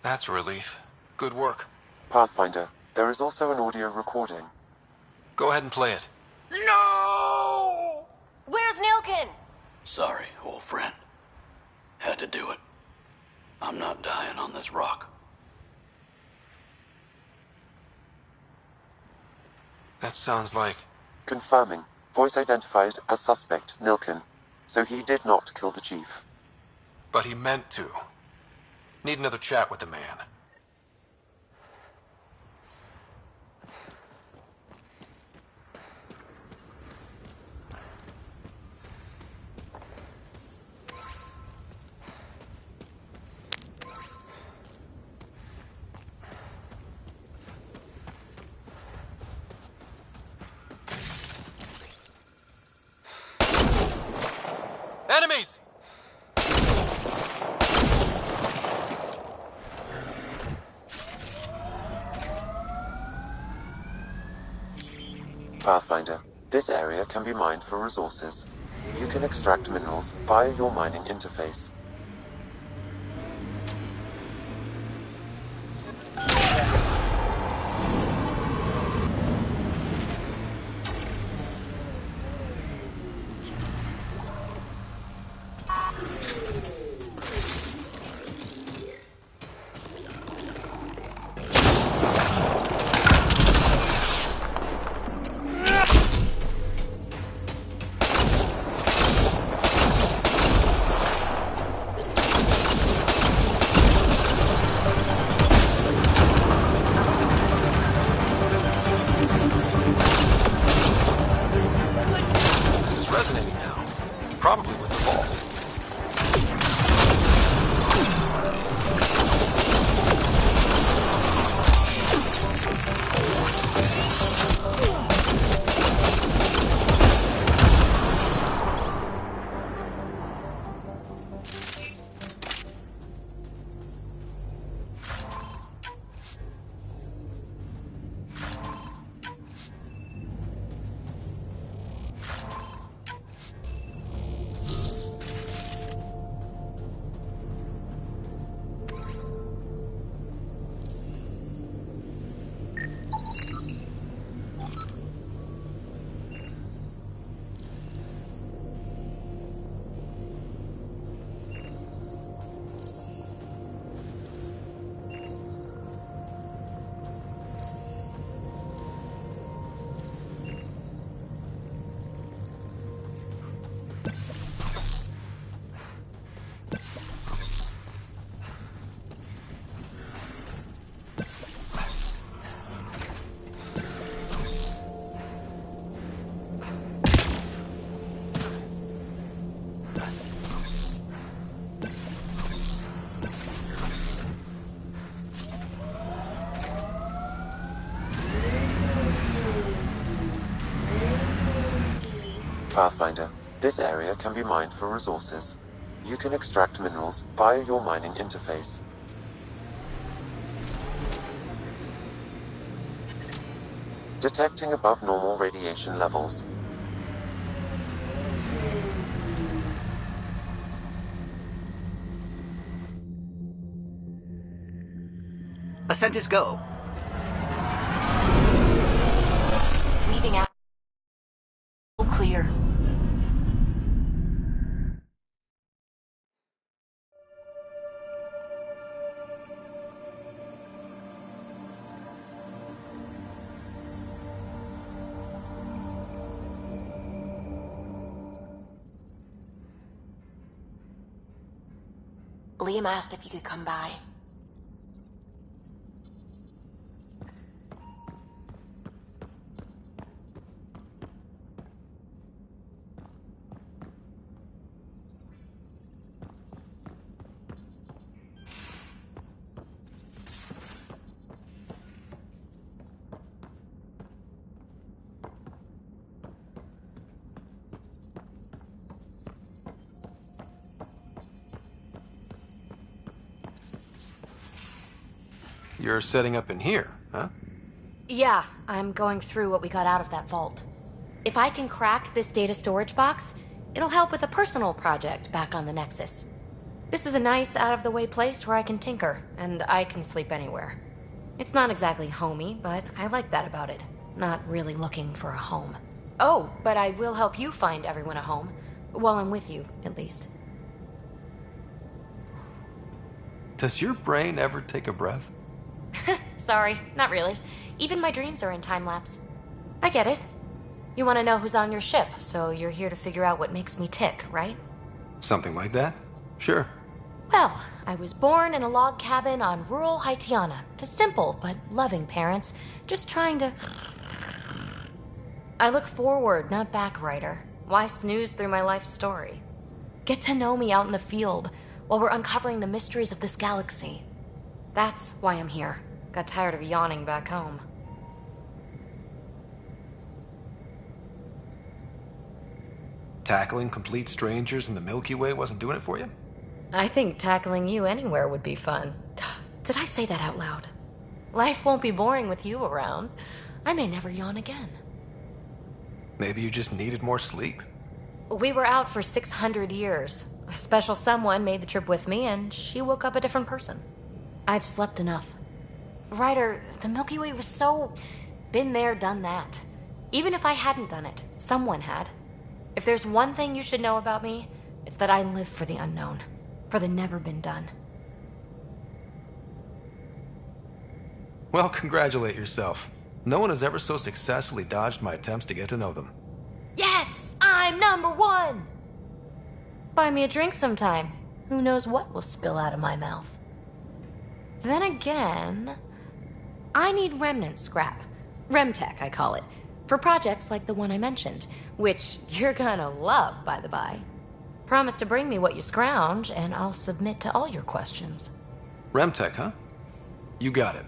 That's a relief. Good work. Pathfinder, there is also an audio recording. Go ahead and play it. No! Where's Nilkin? Sorry, old friend. Had to do it. I'm not dying on this rock. That sounds like... Confirming. Voice identified as suspect, Nilkin. So he did not kill the Chief. But he meant to. Need another chat with the man. Enemies! Pathfinder, this area can be mined for resources. You can extract minerals via your mining interface. Pathfinder, this area can be mined for resources. You can extract minerals via your mining interface. Detecting above normal radiation levels. Ascent is go. Leaving out. Clear. Liam asked if you could come by. You're setting up in here, huh? Yeah, I'm going through what we got out of that vault. If I can crack this data storage box, it'll help with a personal project back on the Nexus. This is a nice, out-of-the-way place where I can tinker, and I can sleep anywhere. It's not exactly homey, but I like that about it. Not really looking for a home. Oh, but I will help you find everyone a home. While I'm with you, at least. Does your brain ever take a breath? Sorry, not really. Even my dreams are in time-lapse. I get it. You want to know who's on your ship, so you're here to figure out what makes me tick, right? Something like that? Sure. Well, I was born in a log cabin on rural Haitiana to simple but loving parents, just trying to... I look forward, not back, Ryder. Why snooze through my life story? Get to know me out in the field while we're uncovering the mysteries of this galaxy. That's why I'm here. Got tired of yawning back home. Tackling complete strangers in the Milky Way wasn't doing it for you? I think tackling you anywhere would be fun. Did I say that out loud? Life won't be boring with you around. I may never yawn again. Maybe you just needed more sleep. We were out for 600 years. A special someone made the trip with me, and she woke up a different person. I've slept enough. Ryder, the Milky Way was so... been there, done that. Even if I hadn't done it, someone had. If there's one thing you should know about me, it's that I live for the unknown. For the never been done. Well, congratulate yourself. No one has ever so successfully dodged my attempts to get to know them. Yes! I'm #1! Buy me a drink sometime. Who knows what will spill out of my mouth. Then again... I need remnant scrap. Remtech, I call it. For projects like the one I mentioned. Which you're gonna love, by the by. Promise to bring me what you scrounge, and I'll submit to all your questions. Remtech, huh? You got it.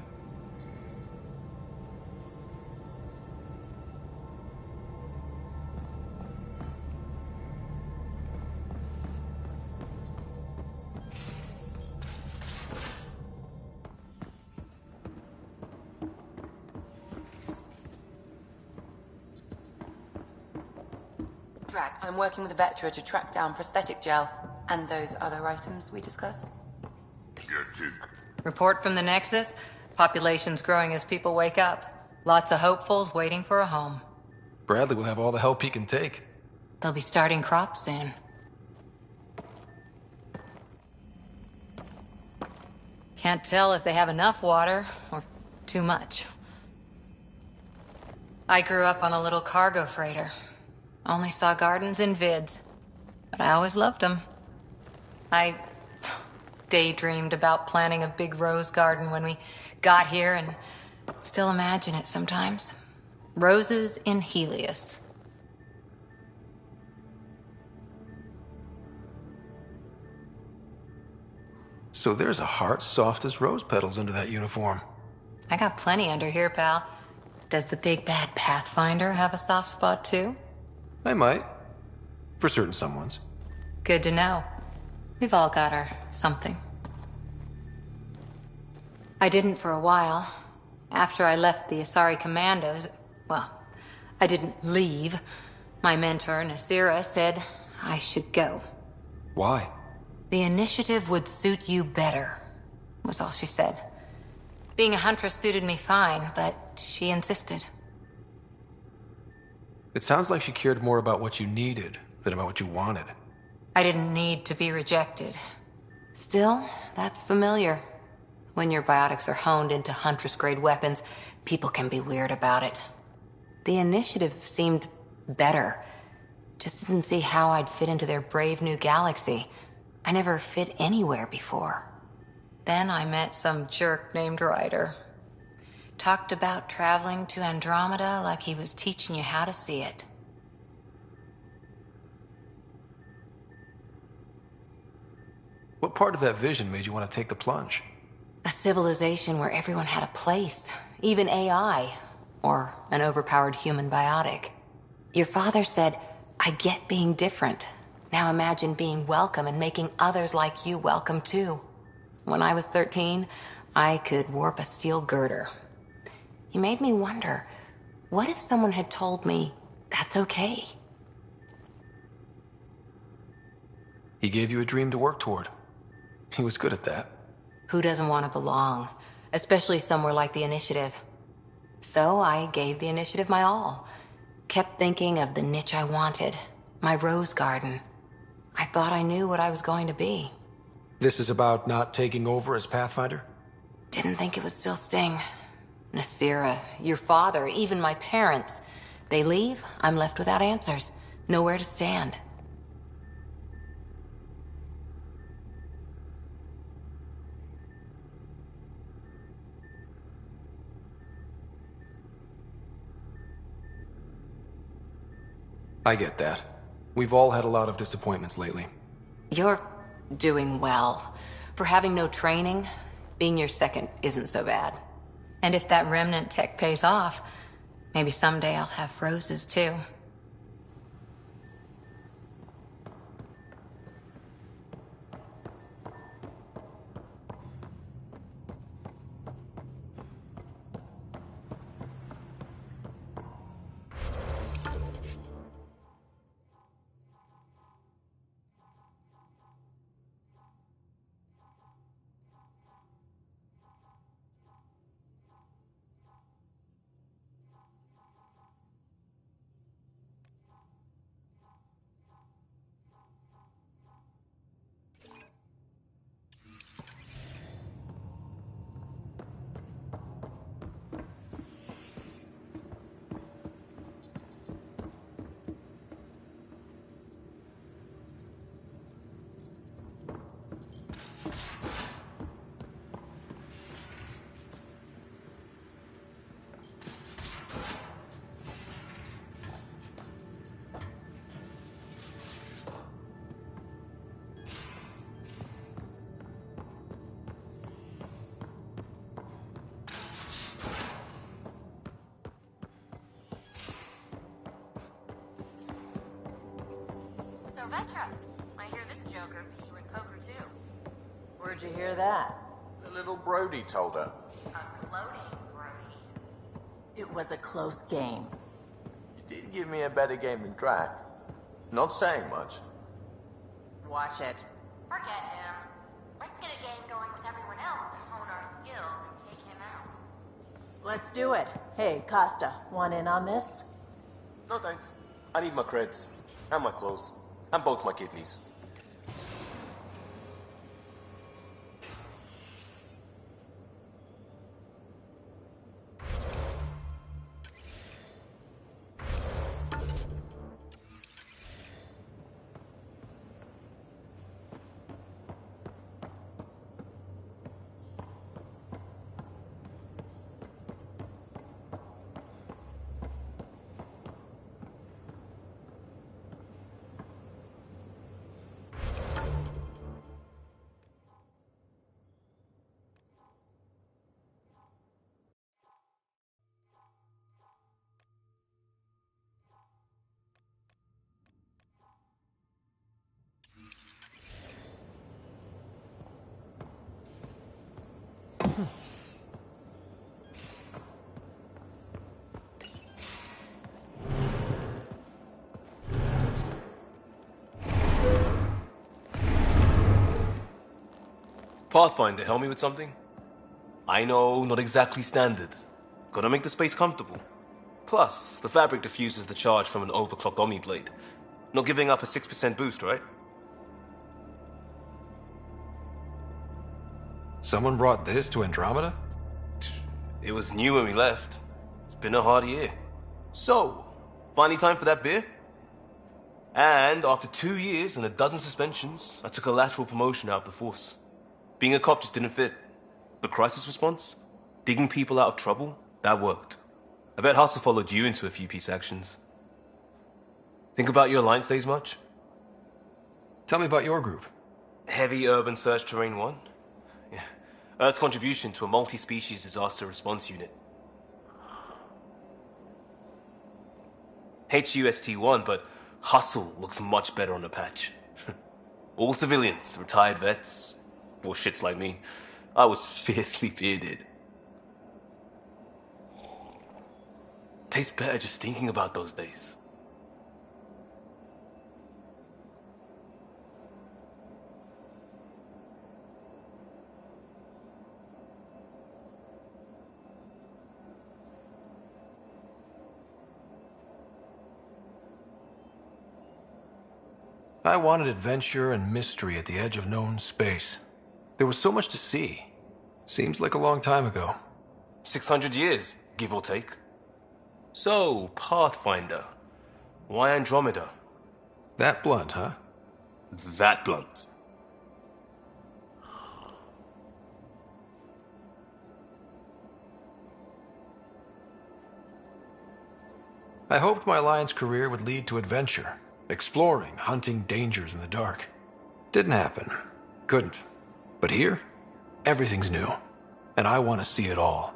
I'm working with Vetra to track down prosthetic gel and those other items we discussed. Report from the Nexus. Population's growing as people wake up. Lots of hopefuls waiting for a home. Bradley will have all the help he can take. They'll be starting crops soon. Can't tell if they have enough water or too much. I grew up on a little cargo freighter. Only saw gardens in vids, but I always loved them. I daydreamed about planting a big rose garden when we got here and still imagine it sometimes. Roses in Helios. So there's a heart soft as rose petals under that uniform. I got plenty under here, pal. Does the big bad Pathfinder have a soft spot too? I might. For certain someones. Good to know. We've all got our something. I didn't for a while. After I left the Asari Commandos, well, I didn't leave. My mentor, Nasira, said I should go. Why? The initiative would suit you better, was all she said. Being a huntress suited me fine, but she insisted. It sounds like she cared more about what you needed than about what you wanted. I didn't need to be rejected. Still, that's familiar. When your biotics are honed into Huntress-grade weapons, people can be weird about it. The initiative seemed better. Just didn't see how I'd fit into their brave new galaxy. I never fit anywhere before. Then I met some jerk named Ryder. Talked about traveling to Andromeda like he was teaching you how to see it. What part of that vision made you want to take the plunge? A civilization where everyone had a place, even AI, or an overpowered human biotic. Your father said, I get being different. Now imagine being welcome and making others like you welcome too. When I was 13, I could warp a steel girder. He made me wonder, what if someone had told me that's okay? He gave you a dream to work toward. He was good at that. Who doesn't want to belong? Especially somewhere like the Initiative. So I gave the Initiative my all. Kept thinking of the niche I wanted. My rose garden. I thought I knew what I was going to be. This is about not taking over as Pathfinder? Didn't think it would still sting. Nasira, your father, even my parents. They leave, I'm left without answers. Nowhere to stand. I get that. We've all had a lot of disappointments lately. You're doing well. For having no training, being your second isn't so bad. And if that remnant tech pays off, maybe someday I'll have roses too. So, Vetra, I hear this joker beat you in poker too. Where'd you hear that? The little Brody told her. A floating Brody. It was a close game. You did give me a better game than Drac. Not saying much. Watch it. Forget him. Let's get a game going with everyone else to hone our skills and take him out. Let's do it. Hey, Costa, want in on this? No thanks. I need my creds. And my clothes. And both my kidneys. Pathfinder, help me with something? I know, not exactly standard. Gotta make the space comfortable. Plus, the fabric diffuses the charge from an overclocked Omniblade. Not giving up a 6% boost, right? Someone brought this to Andromeda? It was new when we left. It's been a hard year. So, finally time for that beer? And after 2 years and a dozen suspensions, I took a lateral promotion out of the force. Being a cop just didn't fit. But crisis response? Digging people out of trouble? That worked. I bet Hustle followed you into a few peace actions. Think about your Alliance days much? Tell me about your group. Heavy Urban Search Terrain 1? Yeah. Earth's contribution to a multi-species disaster response unit. HUST-1, but Hustle looks much better on the patch. All civilians, retired vets, or shits like me. I was fiercely bearded. Tastes better just thinking about those days. I wanted adventure and mystery at the edge of known space. There was so much to see. Seems like a long time ago. 600 years, give or take. So, Pathfinder. Why Andromeda? That blunt, huh? That blunt. I hoped my Alliance career would lead to adventure, exploring, hunting dangers in the dark. Didn't happen. Couldn't. But here, everything's new. And I want to see it all.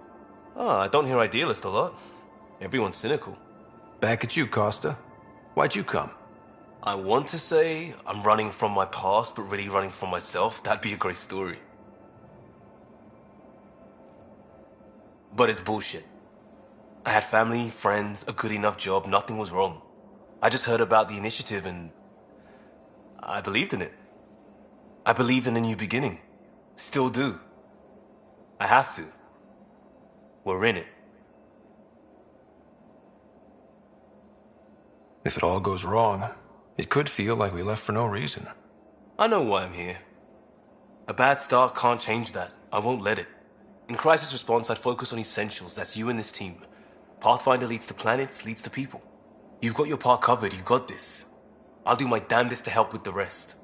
I don't hear idealist a lot. Everyone's cynical. Back at you, Costa. Why'd you come? I want to say I'm running from my past, but really running from myself. That'd be a great story. But it's bullshit. I had family, friends, a good enough job, nothing was wrong. I just heard about the initiative and I believed in it. I believed in a new beginning. Still do. I have to. We're in it. If it all goes wrong, it could feel like we left for no reason. I know why I'm here. A bad start can't change that. I won't let it. In crisis response, I'd focus on essentials. That's you and this team. Pathfinder leads to planets, leads to people. You've got your part covered. You got this. I'll do my damnedest to help with the rest.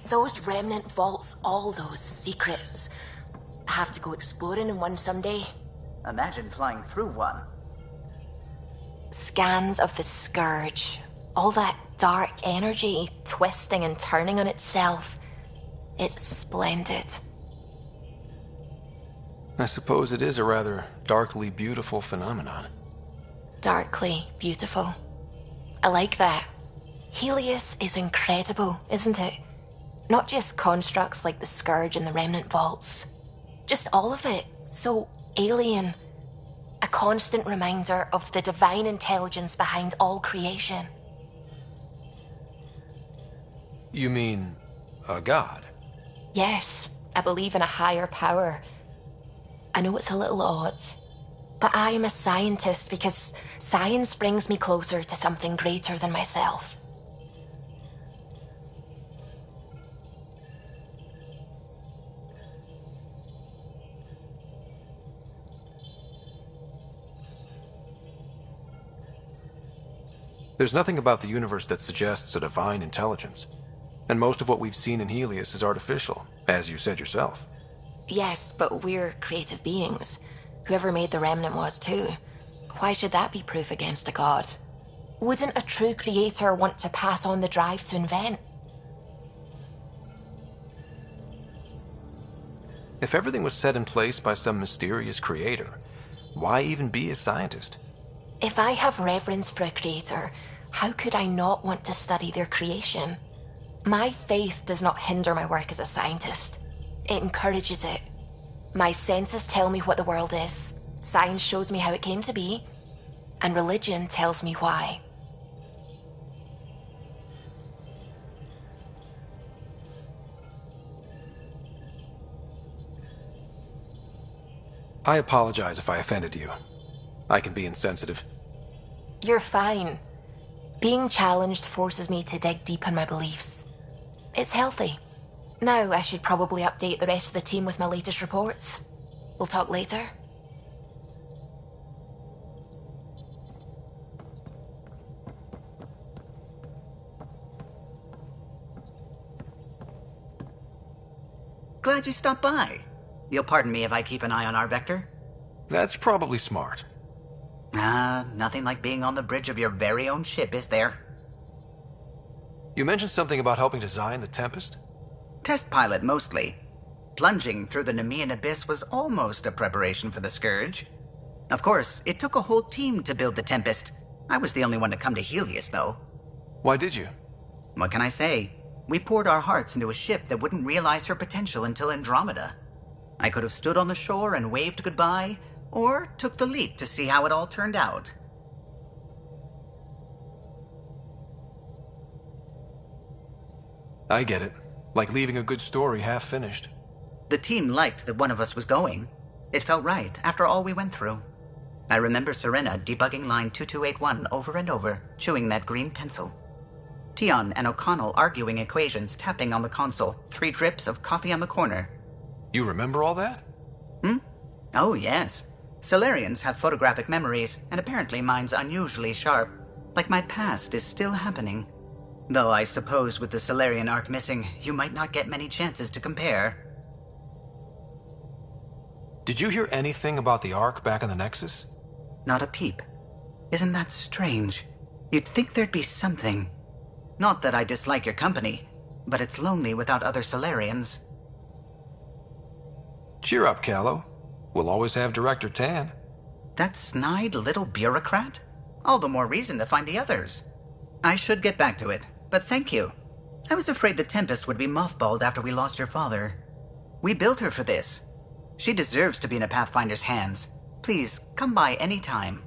Those remnant vaults, all those secrets. I have to go exploring in one someday. Imagine flying through one. Scans of the Scourge. All that dark energy twisting and turning on itself. It's splendid. I suppose it is a rather darkly beautiful phenomenon. Darkly beautiful. I like that. Helios is incredible, isn't it? Not just constructs like the Scourge and the Remnant Vaults. Just all of it. So alien. A constant reminder of the divine intelligence behind all creation. You mean a god? Yes, I believe in a higher power. I know it's a little odd, but I am a scientist because science brings me closer to something greater than myself. There's nothing about the universe that suggests a divine intelligence. And most of what we've seen in Helios is artificial, as you said yourself. Yes, but we're creative beings. Whoever made the Remnant was too. Why should that be proof against a god? Wouldn't a true creator want to pass on the drive to invent? If everything was set in place by some mysterious creator, why even be a scientist? If I have reverence for a creator, how could I not want to study their creation? My faith does not hinder my work as a scientist. It encourages it. My senses tell me what the world is. Science shows me how it came to be. And religion tells me why. I apologize if I offended you. I can be insensitive. You're fine. Being challenged forces me to dig deep in my beliefs. It's healthy. Now I should probably update the rest of the team with my latest reports. We'll talk later. Glad you stopped by. You'll pardon me if I keep an eye on our vector? That's probably smart. Nothing like being on the bridge of your very own ship, is there? You mentioned something about helping design the Tempest? Test pilot, mostly. Plunging through the Nemean abyss was almost a preparation for the Scourge. Of course, it took a whole team to build the Tempest. I was the only one to come to Helios, though. Why did you? What can I say? We poured our hearts into a ship that wouldn't realize her potential until Andromeda. I could have stood on the shore and waved goodbye, or took the leap to see how it all turned out. I get it. Like leaving a good story half-finished. The team liked that one of us was going. It felt right, after all we went through. I remember Serena debugging line 2281 over and over, chewing that green pencil. Tion and O'Connell arguing equations, tapping on the console, 3 drips of coffee on the corner. You remember all that? Oh, yes. Solarians have photographic memories, and apparently mine's unusually sharp. Like my past is still happening. Though I suppose with the Solarian arc missing, you might not get many chances to compare. Did you hear anything about the Ark back in the Nexus? Not a peep. Isn't that strange? You'd think there'd be something. Not that I dislike your company, but it's lonely without other Solarians. Cheer up, Callow. We'll always have Director Tan. That snide little bureaucrat? All the more reason to find the others. I should get back to it, but thank you. I was afraid the Tempest would be mothballed after we lost your father. We built her for this. She deserves to be in a Pathfinder's hands. Please, come by any time.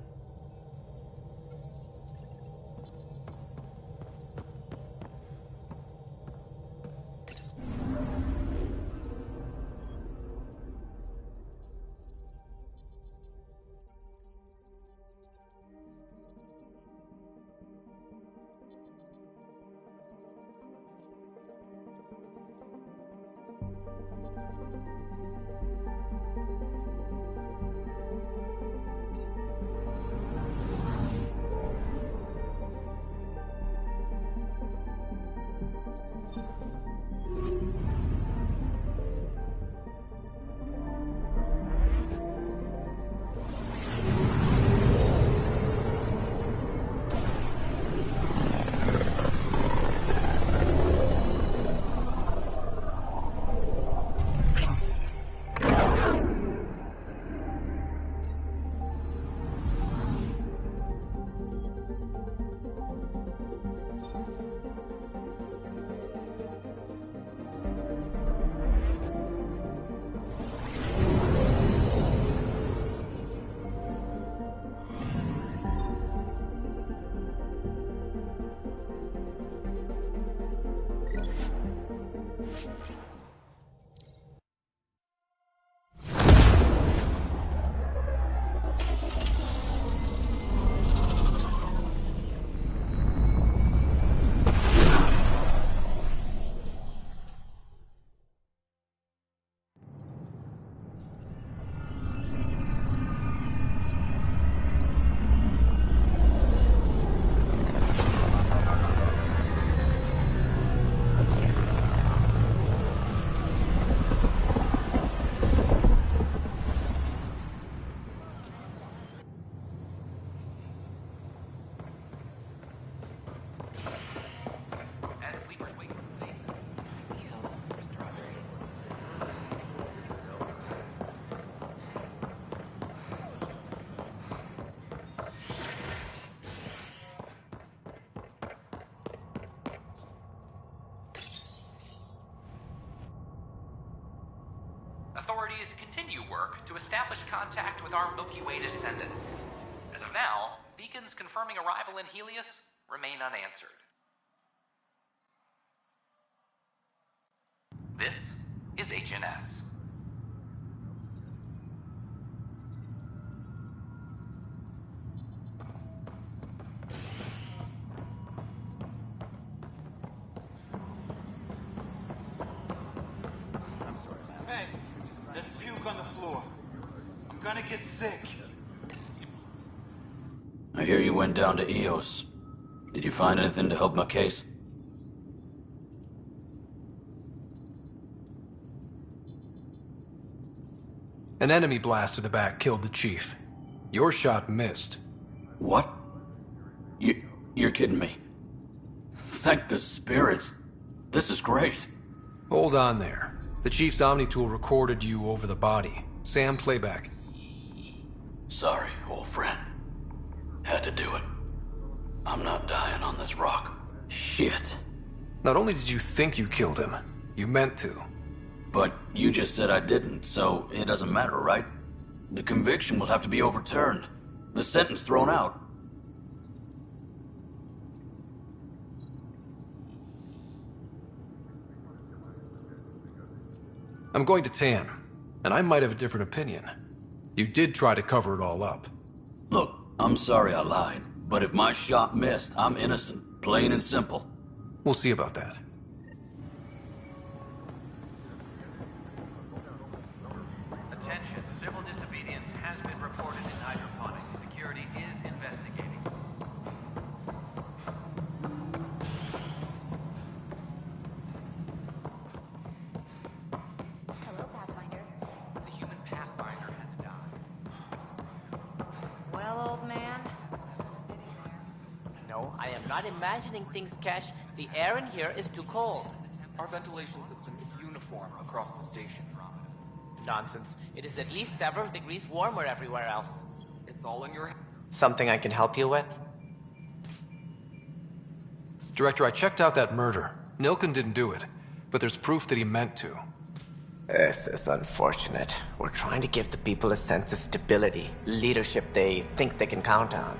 Authorities continue work to establish contact with our Milky Way descendants. As of now, beacons confirming arrival in Helios remain unanswered. This is HNS. Hey, there's puke on the floor. I'm gonna get sick. I hear you went down to EOS. Did you find anything to help my case? An enemy blast to the back killed the chief. Your shot missed. What? You're kidding me. Thank the spirits. This is great. Hold on there. The chief's Omni tool recorded you over the body. Sam, playback. Sorry, old friend. Had to do it. I'm not dying on this rock. Shit. Not only did you think you killed him, you meant to. But you just said I didn't, so it doesn't matter, right? The conviction will have to be overturned. The sentence thrown out. I'm going to Tan, and I might have a different opinion. You did try to cover it all up. Look, I'm sorry I lied, but if my shot missed, I'm innocent. Plain and simple. We'll see about that. Attention, civil disobedience has been reported in hydroponics. Security is investigating. Hello, Pathfinder. The human Pathfinder has died. Well, old man. No, I am not imagining things, Cash. The air in here is too cold. Our ventilation system is uniform across the station. Nonsense. It is at least several degrees warmer everywhere else. It's all in your... Something I can help you with? Director, I checked out that murder. Nilken didn't do it, but there's proof that he meant to. This is unfortunate. We're trying to give the people a sense of stability, leadership they think they can count on.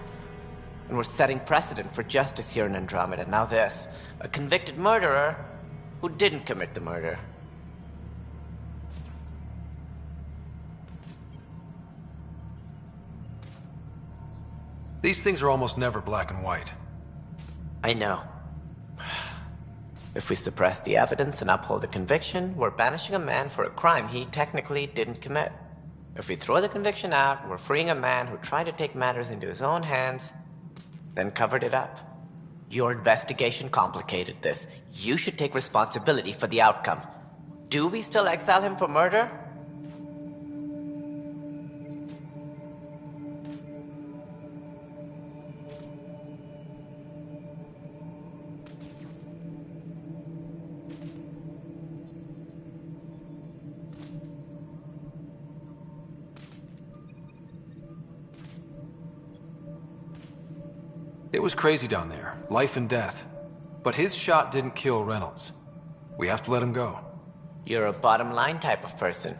And we're setting precedent for justice here in Andromeda. Now this, a convicted murderer who didn't commit the murder. These things are almost never black and white. I know. If we suppress the evidence and uphold the conviction, we're banishing a man for a crime he technically didn't commit. If we throw the conviction out, we're freeing a man who tried to take matters into his own hands, then covered it up. Your investigation complicated this. You should take responsibility for the outcome. Do we still exile him for murder? It was crazy down there, life and death. But his shot didn't kill Reynolds. We have to let him go. You're a bottom line type of person.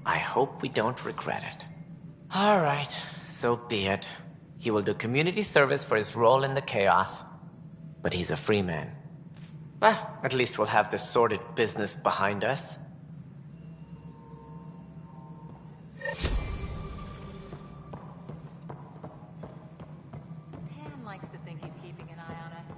I hope we don't regret it. All right, so be it. He will do community service for his role in the chaos. But he's a free man. Well, at least we'll have the sordid business behind us. Tan likes to think he's keeping an eye on us.